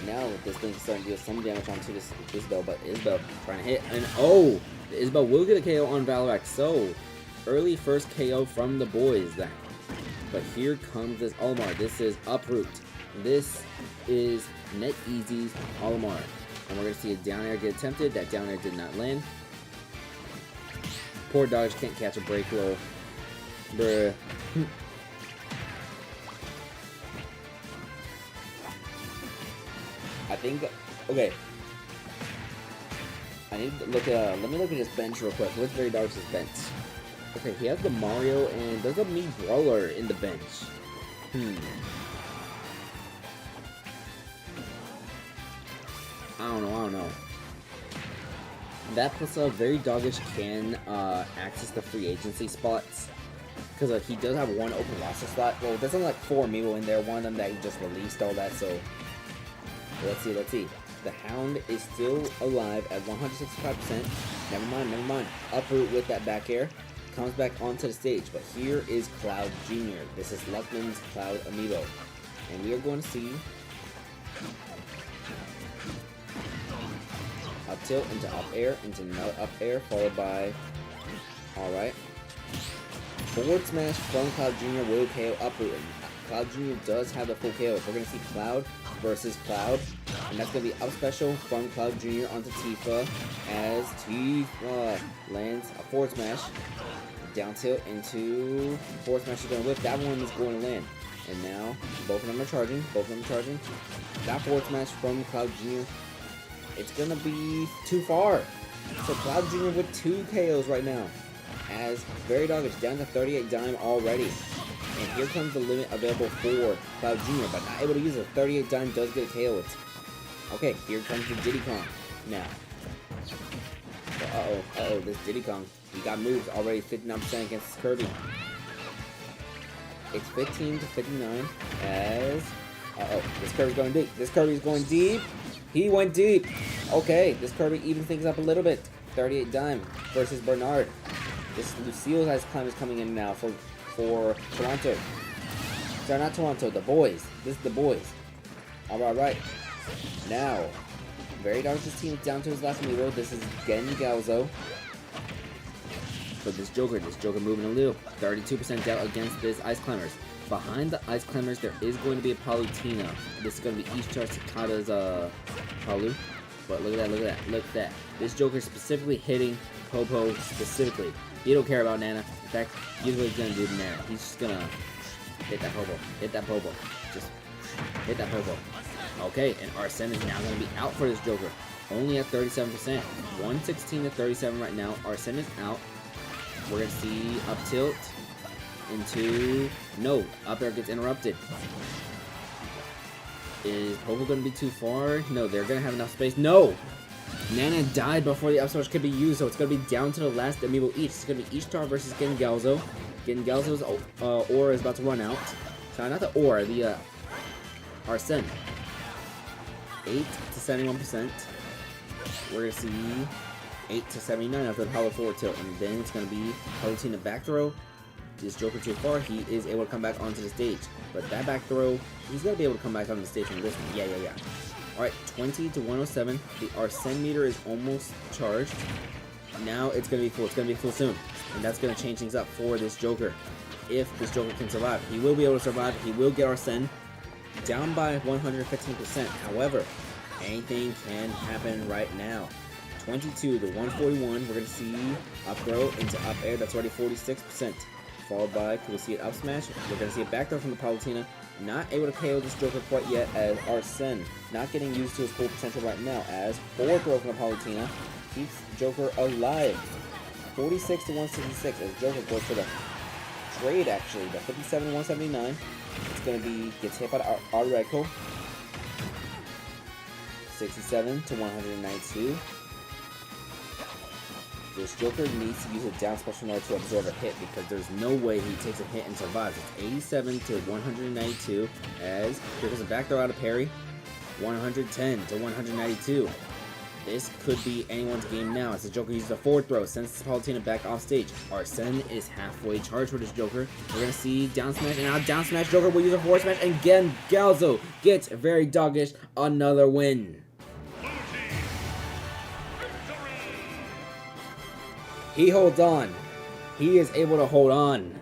Speaker 1: Now this Link is starting to deal some damage onto this Isabel, but Isabel trying to hit, and oh! The Isabel will get a KO on Valorex, so early first KO from the boys. But here comes this Olimar. This is Uproot. This is NetEasy's Olimar. And we're going to see a down air get attempted. That down air did not land. Poor Dodge can't catch a break roll. Bruh. I think, okay. I need to look at, let me look at his bench real quick. What's Very Dodge's bench? Okay, he has the Mario and there's a Mii Brawler in the bench. I don't know. That plus Very Doggish can access the free agency spots. Because he does have one open roster slot. Well, there's only like 4 Amiibo in there. One of them that he just released, all that, so let's see. The Hound is still alive at 165%. Never mind. Uproot with that back air. Comes back onto the stage, but here is Cloud Jr. This is Luckman's Cloud Amiibo. And we are going to see up tilt into up air, into another up air, followed by, alright, forward smash from Cloud Jr. will KO Uproot. And Cloud Jr. does have the full KO. So we're going to see Cloud versus Cloud. And that's going to be up special from Cloud Jr. onto Tifa as Tifa lands a forward smash. Down tilt into forward smash is going to whip. That one is going to land. And now both of them are charging. That forward smash from Cloud Jr. It's going to be too far. So Cloud Jr. with 2 KOs right now. As Very Doggish down to 38 Dime already. And here comes the limit available for Cloud Jr. But not able to use it. 38 Dime does get a KO. Okay, here comes the Diddy Kong now. Uh-oh, this Diddy Kong. He got moved already 59% against Kirby. It's 15 to 59 as... this Kirby's going deep. He went deep. Okay, this Kirby even things up a little bit. 38 Dime versus Bernard. This Lucille Ice Climb is coming in now for Toronto. Sorry, not Toronto, the boys. This is the boys. Alright. Now, Very Doggish's team is down to his last Amiibo. This is Galzo. But this Joker moving a little. 32% doubt against this Ice Climbers. Behind the Ice Climbers, there is going to be a Palutena. This is going to be Ishtar Sakata's Palu. But look at that. This Joker specifically hitting Popo specifically. He don't care about Nana. In fact, here's what he's going to do to Nana. He's just going to hit that Popo. Just hit that Popo. Okay, and Arsene is now going to be out for this Joker. Only at 37%. 116 to 37 right now. Arsene is out. We're going to see up tilt into... No, up air gets interrupted. Is Popo going to be too far? No, they're going to have enough space. No! Nana died before the up smash could be used, so it's going to be down to the last Amiibo each. It's going to be Ishtar versus Galzo. Galzo's aura is about to run out. Sorry, not the aura, the Arsene. 8 to 71%. We're going to see 8 to 79 after the power forward tilt. And then it's going to be Palutena back throw. This Joker too far, he is able to come back onto the stage. But that back throw, he's going to be able to come back onto the stage from this one. Yeah. Alright, 20 to 107. The Arsene meter is almost charged. Now it's going to be full. It's going to be full soon. And that's going to change things up for this Joker. If this Joker can survive, he will be able to survive. He will get Arsene down by 115%. However, anything can happen right now. 22 to 141. We're going to see up throw into up air. That's already 46%. Followed by, we'll see it up smash. We're going to see a back throw from the Palutena. Not able to KO this Joker quite yet, as Arsene not getting used to his full potential right now, as forward throw from the Palutena keeps Joker alive. 46 to 166 as Joker goes for the trade, actually. The 57 to 179. It's going to be, gets hit by the Arreco. 67 to 192. This Joker needs to use a down special in order to absorb a hit, because there's no way he takes a hit and survives. It's 87 to 192 as here goes a back throw out of parry. 110 to 192. This could be anyone's game now as the Joker uses a forward throw, sends Palutena back off stage. Arsene is halfway charged for this Joker. We're going to see down smash, and now down smash Joker will use a forward smash, and again, Galzo gets very doggish, another win. He holds on. He is able to hold on.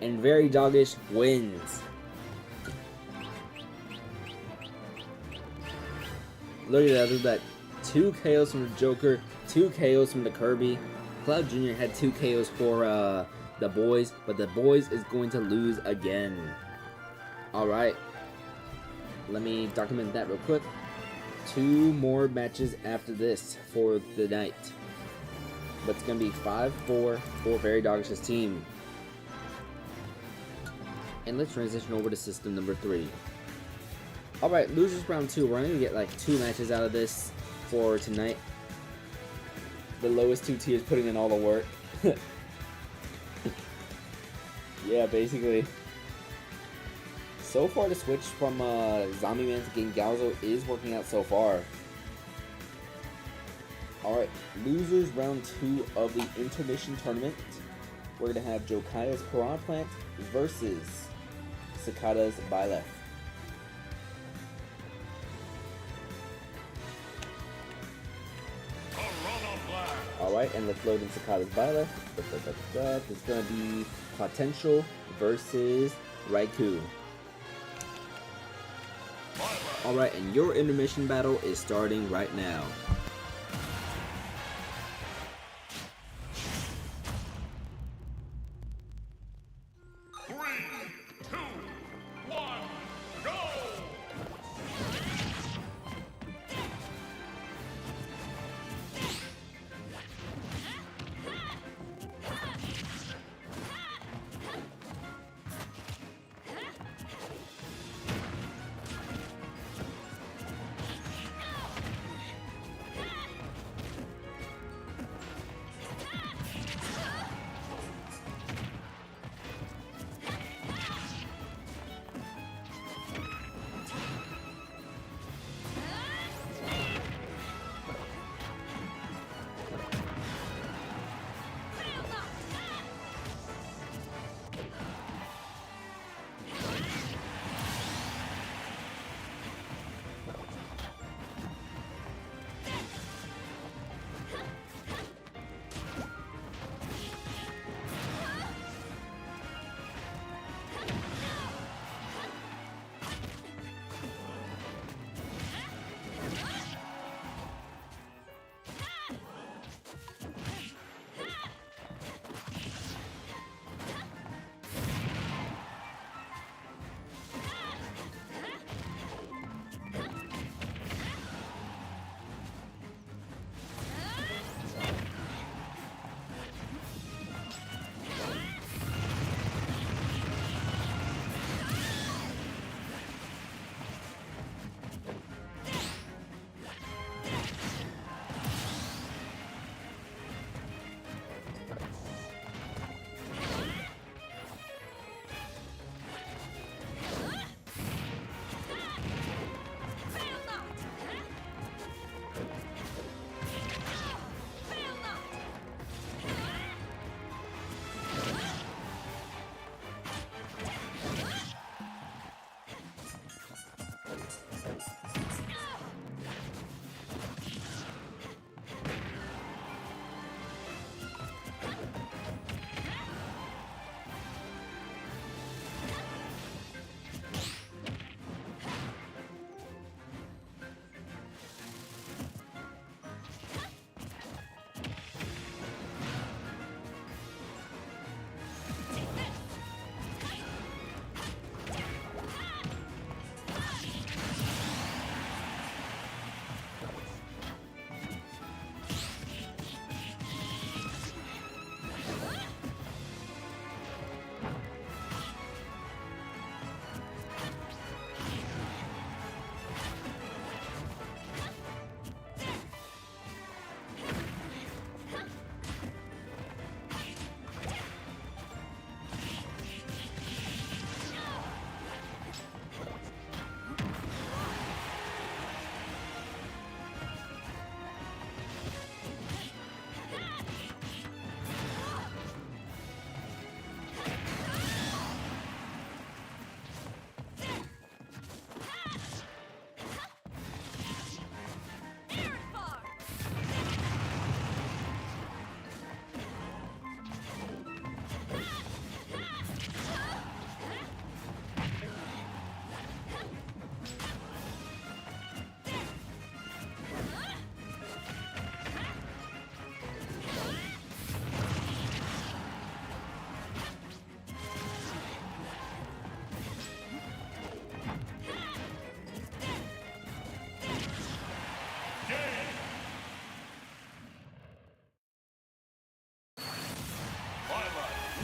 Speaker 1: And very doggish wins. Look at that. 2 KOs from the Joker. 2 KOs from the Kirby. Cloud Jr. had 2 KOs for the boys. But the boys is going to lose again. Alright. Let me document that real quick. 2 more matches after this for the night. But it's going to be 5-4 for Very Doggish's team. And let's transition over to system number 3. Alright, losers round 2. We're going to get like 2 matches out of this for tonight. The lowest 2 tiers putting in all the work. Yeah, basically. So far, the switch from Zombie Man to Game Galzo is working out so far. Alright, losers round 2 of the intermission tournament. We're going to have Jokaya's Piranha Plant versus Cicada's Byleth. Alright, and let's load in Cicada's Byleth. It's going to be Potential versus Raikou. Alright, and your intermission battle is starting right now.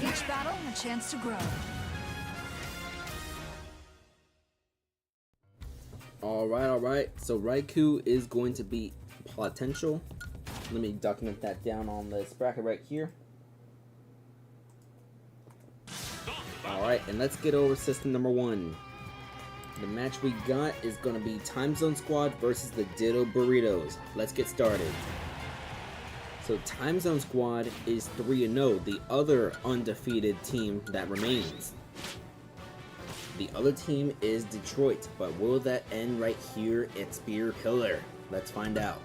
Speaker 3: Each battle, a chance to grow.
Speaker 1: Alright. So Raikou is going to be potential. Let me document that down on this bracket right here. Alright, and let's get over system number 1. The match we got is going to be Time Zone Squad versus the Ditto Burritos. Let's get started. So Time Zone Squad is 3-0, the other undefeated team that remains. The other team is Detroit, but will that end right here at Spear Pillar? Let's find out.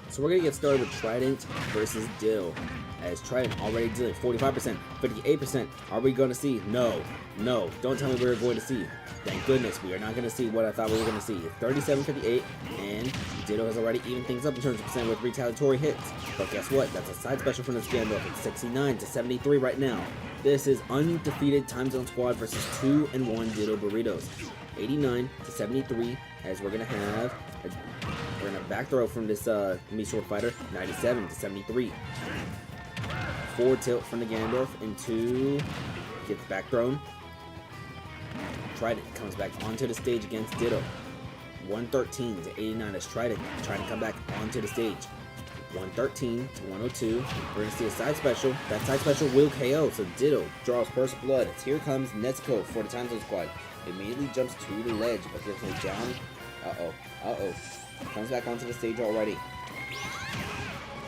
Speaker 1: So we're going to get started with Trident versus Dill. As Trident already dealing 45%, 58%. Are we going to see? No. Don't tell me we're going to see. Thank goodness we are not going to see what I thought we were going to see. 37-58, and Ditto has already evened things up in terms of percent with retaliatory hits. But guess what? That's a side special from this Gandalf. It's 69-73 right now. This is undefeated Time Zone Squad versus 2-1 Ditto Burritos. 89-73, as we're going to have... We're going to back throw from this Mii Sword Fighter, 97-73. Forward tilt from the Gandalf into... Gets back thrown. Trident comes back onto the stage against Ditto. 113-89 as Trident trying to come back onto the stage. 113-102. We're going to see a side special. That side special will KO, so Ditto draws first blood. Here comes Nezuko for the Time Zone Squad. Immediately jumps to the ledge, but there's no down. Uh-oh. Comes back onto the stage already.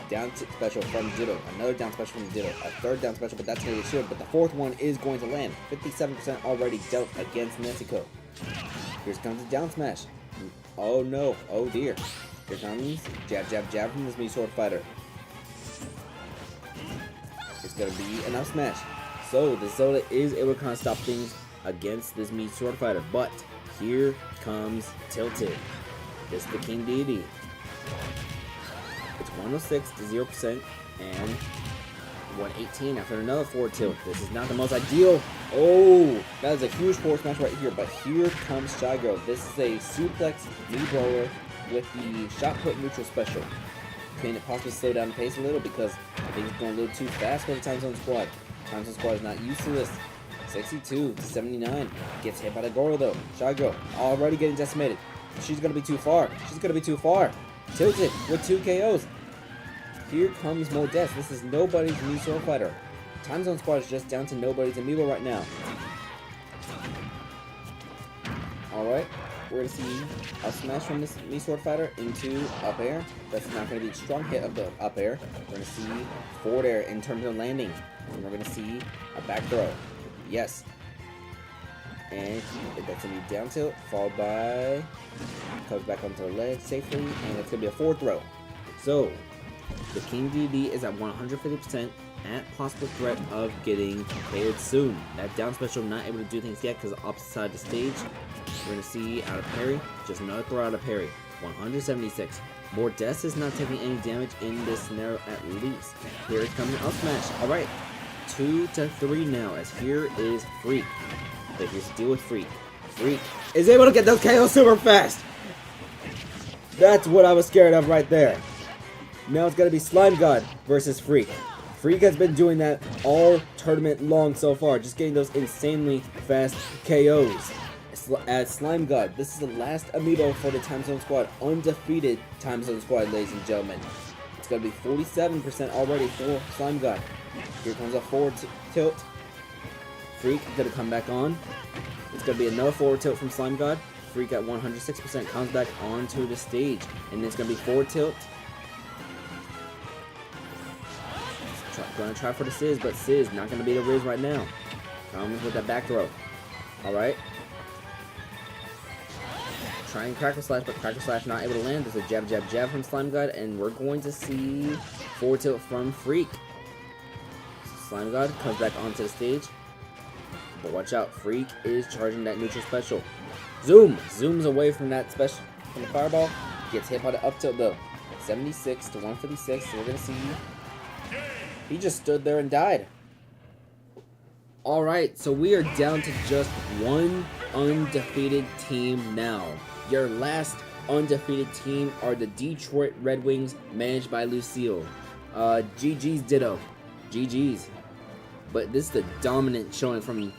Speaker 1: Down special from Ditto. Another down special from Ditto. A third down special, but that's going to be a shield. But the fourth one is going to land. 57% already dealt against Nezuko. Here comes the down smash. Oh no. Oh dear. Here comes jab from this Mii Sword Fighter. It's going to be an up smash. So the Zola is able to kind of stop things against this Mii Sword Fighter. But here comes Tilted. This is the King Deity. It's 106-0% and 118 after another forward tilt. This is not the most ideal. Oh, that is a huge forward smash right here. But here comes Shy Girl. This is a suplex knee blower with the shot put neutral special. Can it possibly slow down the pace a little because I think it's going a little too fast for the Time Zone Squad. Time Zone Squad is not used to this. 62-79. Gets hit by the Goro though. Shy Girl already getting decimated. She's going to be too far. Tilted with 2 KOs. Here comes more deaths. This is nobody's Mii Sword Fighter. Time Zone Squad is just down to nobody's Amiibo right now. Alright, we're going to see a smash from this Mii Sword Fighter into up air. That's not going to be a strong hit of the up air. We're going to see forward air in terms of landing. And we're going to see a back throw. Yes. And that's going to be down tilt, followed by... Comes back onto the ledge safely, and it's going to be a forward throw. So, the King DD is at 150% at possible threat of getting KO'd soon. That down special not able to do things yet because of the opposite side of the stage. We're going to see out of parry, just another throw out of parry. 176. More deaths is not taking any damage in this scenario at least. Here is coming up smash. Alright, 2-3 now, as here is Freak. But here's the deal with Freak. Freak is able to get those KOs super fast. That's what I was scared of right there. Now it's going to be Slime God versus Freak. Freak has been doing that all tournament long so far, just getting those insanely fast KOs. As Slime God, this is the last Amiibo for the Time Zone Squad, undefeated Time Zone Squad, ladies and gentlemen. It's going to be 47% already for Slime God. Here comes a forward tilt. Freak going to come back on. It's going to be another forward tilt from Slime God. Freak at 106% comes back onto the stage. And it's going to be forward tilt. Going to try for the Sizz, but Sizz not going to be the Riz right now. Comes with that back throw. Alright. Trying Crackle Slash, but Crackle Slash not able to land. There's a jab from Slime God. And we're going to see forward tilt from Freak. Slime God comes back onto the stage. But watch out, Freak is charging that neutral special. Zooms away from that special, from the fireball. Gets hit by the up tilt though. 76-156. So we're gonna see. He just stood there and died. Alright, so we are down to just one undefeated team now. Your last undefeated team are the Detroit Red Wings, managed by Lucille. GG's ditto. GG's. But this is the dominant showing from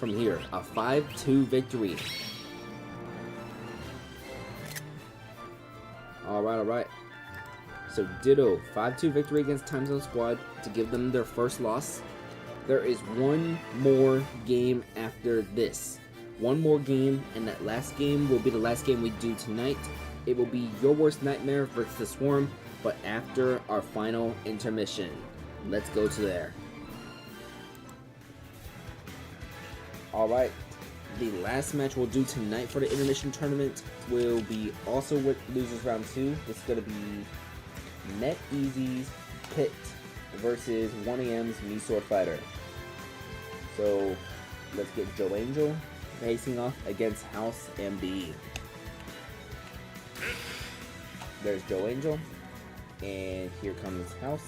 Speaker 1: here. A 5-2 victory. Alright. So ditto. 5-2 victory against Time Zone Squad to give them their first loss. There is one more game after this. One more game, and that last game will be the last game we do tonight. It will be Your Worst Nightmare versus the Swarm, but after our final intermission. Let's go to there. Alright, the last match we'll do tonight for the intermission tournament will be also with Losers Round 2. This is going to be Net Easy's Pit versus 1AM's Sword Fighter. So let's get Joe Angel facing off against House MB. There's Joe Angel, and here comes House.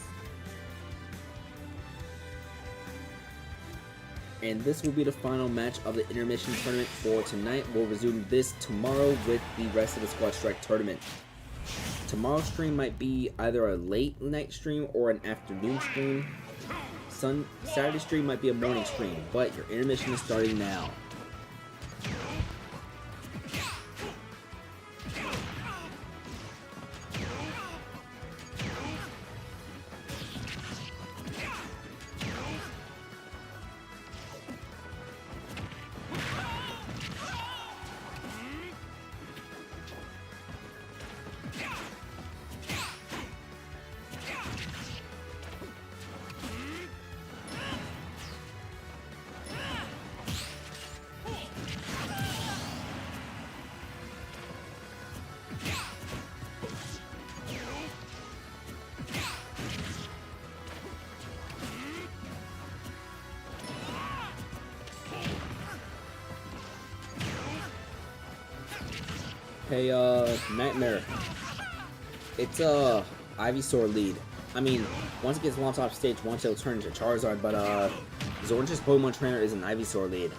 Speaker 1: And this will be the final match of the intermission tournament for tonight. We'll resume this tomorrow with the rest of the Squad Strike tournament. Tomorrow's stream might be either a late night stream or an afternoon stream. Saturday stream might be a morning stream, but your intermission is starting now. Hey, Nightmare. It's Ivysaur lead. I mean, once it gets launched off stage, once it'll turn into Charizard, but Zornch's Pokemon trainer is an Ivysaur lead.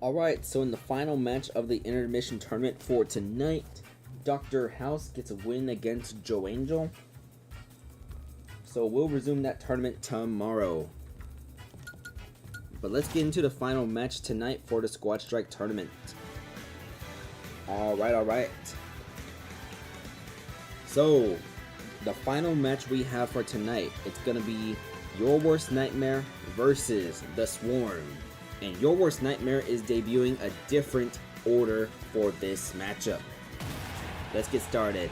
Speaker 1: Alright, so in the final match of the intermission tournament for tonight, Dr. House gets a win against Joe Angel. So we'll resume that tournament tomorrow. But let's get into the final match tonight for the Squad Strike tournament. Alright. So, the final match we have for tonight, it's gonna be Your Worst Nightmare versus the Swarm. And Your Worst Nightmare is debuting a different order for this matchup. Let's get started.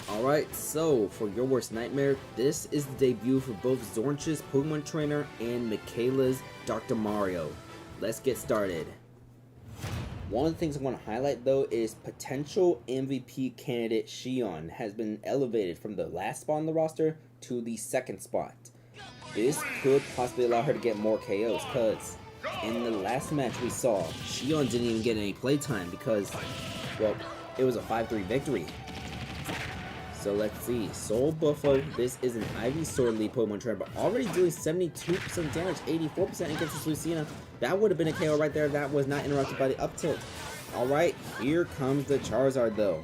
Speaker 1: Alright, so for Your Worst Nightmare, this is the debut for both Zornch's Pokemon Trainer and Michaela's Dr. Mario. Let's get started. One of the things I want to highlight though is potential MVP candidate Shion has been elevated from the last spot on the roster to the second spot. This could possibly allow her to get more KOs because in the last match we saw Shion didn't even get any playtime because, well, it was a 5-3 victory. So let's see, Soul Buffalo, this is an Ivy Sword lead Pokemon trainer, but already doing 72% damage, 84% against this Lucina. That would have been a KO right there. That was not interrupted by the up tilt. Alright, here comes the Charizard though.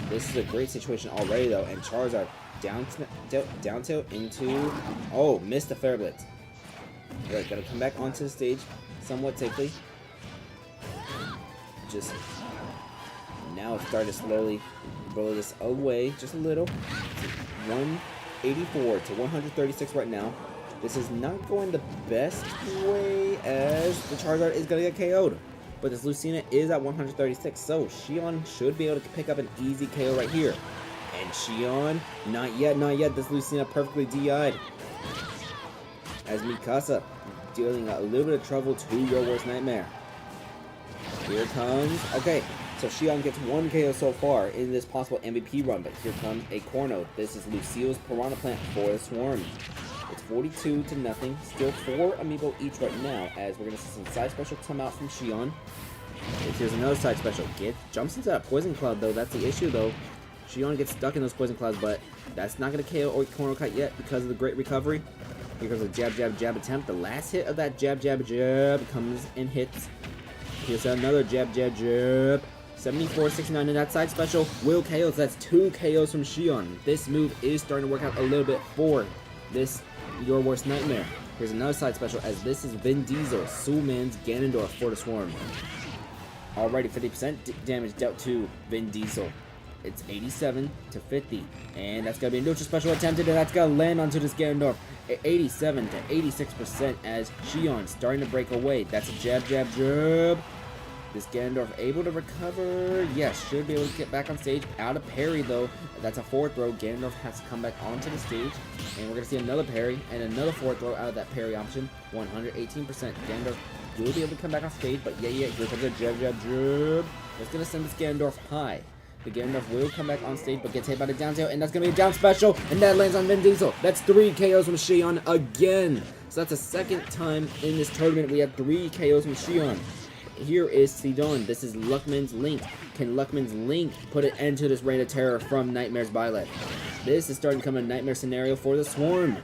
Speaker 1: This is a great situation already though, and Charizard down tilt into, oh, missed the Fair Blitz. Good, gotta come back onto the stage somewhat safely. Just now start to slowly blow this away just a little. 184 to 136 right now. This is not going the best way as the Charizard is going to get KO'd. But this Lucina is at 136, so Shion should be able to pick up an easy KO right here. And Shion, not yet. This Lucina perfectly DI'd. As Mikasa dealing a little bit of trouble to Your Worst Nightmare. Here comes, okay. So Shion gets 1 KO so far in this possible MVP run, but here comes a Corno. This is Lucille's Piranha Plant for the Swarm. It's 42 to nothing. Still 4 Amiibo each right now, as we're going to see some side special come out from Shion. Here's another side special. Jumps into that Poison Cloud, though. That's the issue, though. Shion gets stuck in those Poison Clouds, but that's not going to KO or Corno Cut yet because of the great recovery. Here comes a jab attempt. The last hit of that jab comes and hits. Here's another jab. 74-69, and that side special will KO. So that's 2 KOs from Shion. This move is starting to work out a little bit for this Your Worst Nightmare. Here's another side special, as this is Vin Diesel, Sulman's Ganondorf for the Swarm. Already 50% damage dealt to Vin Diesel. It's 87 to 50, and that's gonna be a neutral special attempted, and that's gonna land onto this Ganondorf. 87 to 86% as Shion starting to break away. That's a jab. This Ganondorf able to recover. Yes, should be able to get back on stage. Out of parry though. That's a forward throw. Ganondorf has to come back onto the stage. And we're going to see another parry and another forward throw out of that parry option. 118%. Ganondorf will be able to come back on stage. But yeah, here comes a jab. That's going to send this Ganondorf high. The Ganondorf will come back on stage, but gets hit by the down tilt, and that's going to be a down special, and that lands on Vin Diesel. That's 3 KOs from Shion again. So that's the second time in this tournament we have 3 KOs from Shion. Here is Sidon. This is Luckman's Link. Can Luckman's Link put an end to this reign of terror from Nightmare's Byleth? This is starting to become a nightmare scenario for the Swarm.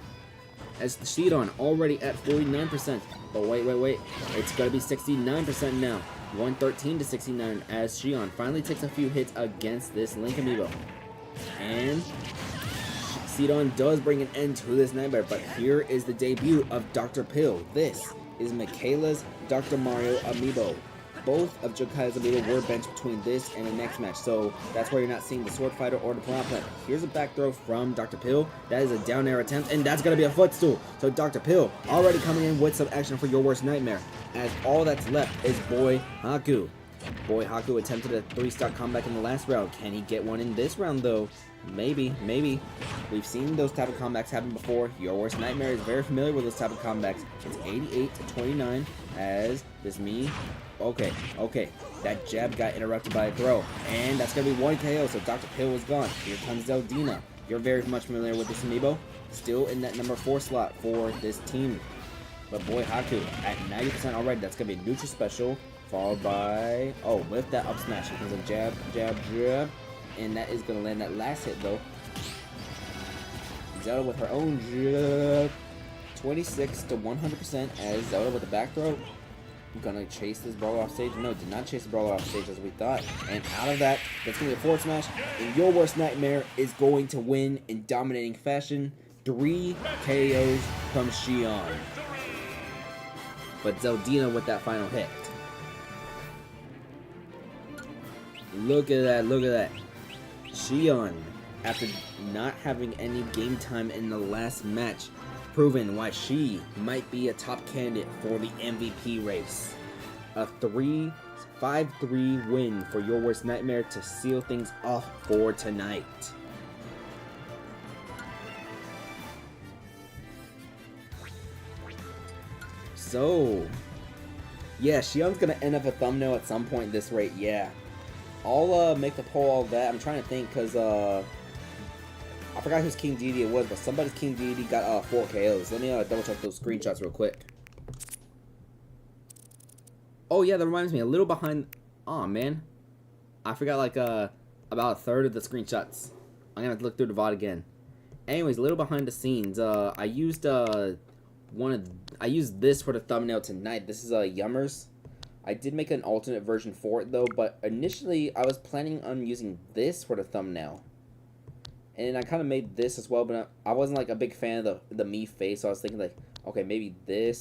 Speaker 1: As Sidon already at 49%. But wait. It's going to be 69% now. 113 to 69 as Shion finally takes a few hits against this Link Amiibo. And Sidon does bring an end to this nightmare, but here is the debut of Dr. Pill. This is Michaela's Dr. Mario Amiibo. Both of Jokai's Amiibo were benched between this and the next match, so that's why you're not seeing the Sword Fighter or the Piranha Plant. Here's a back throw from Dr. Pill. That is a down air attempt, and that's going to be a footstool. So Dr. Pill already coming in with some action for your worst nightmare, as all that's left is Boy Haku. Boy Haku attempted a 3-stock comeback in the last round. Can he get one in this round, though? Maybe, maybe. We've seen those type of comebacks happen before. Your worst nightmare is very familiar with those type of comebacks. It's 88-29 as this me. Okay. That jab got interrupted by a throw. And that's going to be 1 KO, so Dr. Pill was gone. Here comes Zeldina. You're very much familiar with this Amiibo. Still in that number 4 slot for this team. But Boy Haku at 90% already. That's going to be a neutral special. Followed by... Oh, with that up smash. Here comes a jab, jab, jab. And that is going to land that last hit, though. Zelda with her own jab. 26-100% as Zelda with the back throw. Gonna chase this brawler off stage. No, did not chase the brawler off stage as we thought. And out of that, that's gonna be a forward smash. And your worst nightmare is going to win in dominating fashion. 3 KOs from Xion. But Zeldina with that final hit. Look at that, look at that. Xion, after not having any game time in the last match, proven why she might be a top candidate for the MVP race. A 5-3 win for your worst nightmare to seal things off for tonight. So, yeah, Xion's gonna end up a thumbnail at some point this rate, yeah. I'll make the poll all that. I'm trying to think, because I forgot whose King Dedede it was, but somebody's King Dedede got 4 KOs. Let me double check those screenshots real quick. Oh yeah, that reminds me, a little behind. Oh man, I forgot like about a third of the screenshots. I'm gonna have to look through the VOD again. Anyways, a little behind the scenes. I used this for the thumbnail tonight. This is Yummers. I did make an alternate version for it though, but initially I was planning on using this for the thumbnail. And I kind of made this as well, but I wasn't like a big fan of the me face, so I was thinking like, okay, maybe this.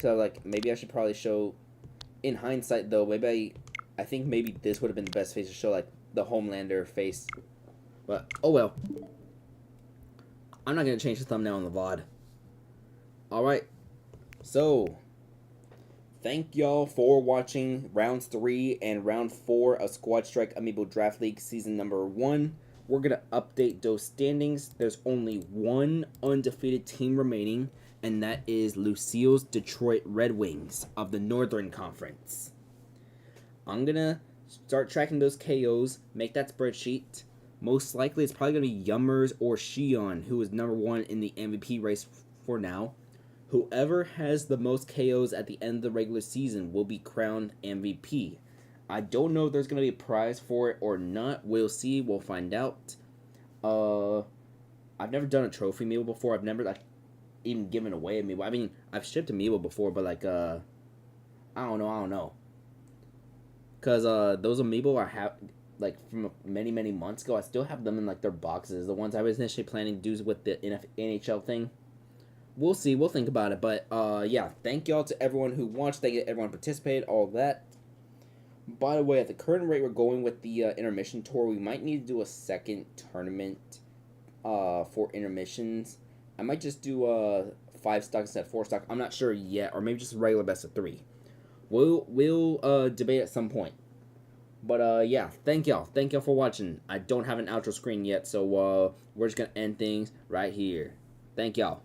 Speaker 1: So like, maybe I should probably show, in hindsight though, maybe I think maybe this would have been the best face to show, like the Homelander face. But oh well. I'm not gonna change the thumbnail on the VOD. Alright. So thank y'all for watching rounds 3 and round 4 of Squad Strike Amiibo Draft League season number 1. We're going to update those standings. There's only one undefeated team remaining, and that is Lucille's Detroit Red Wings of the Northern Conference. I'm going to start tracking those KOs, make that spreadsheet. Most likely it's probably going to be Yummers or Xion, who is number 1 in the MVP race for now. Whoever has the most KOs at the end of the regular season will be crowned MVP. I don't know if there's going to be a prize for it or not. We'll see. We'll find out. I've never done a trophy Amiibo before. I've never like even given away Amiibo. I mean, I've shipped Amiibo before, but like, I don't know. Because those Amiibo I have, like, from many months ago, I still have them in like their boxes. The ones I was initially planning to do with the NHL thing. We'll see. We'll think about it. But, yeah. Thank y'all to everyone who watched. Thank you to everyone who participated. All that. By the way, at the current rate we're going with the intermission tour, we might need to do a second tournament for intermissions. I might just do 5 stock instead of 4 stock. I'm not sure yet. Or maybe just a regular best of 3. We'll debate at some point. But, yeah. Thank y'all. Thank y'all for watching. I don't have an outro screen yet. So, we're just going to end things right here. Thank y'all.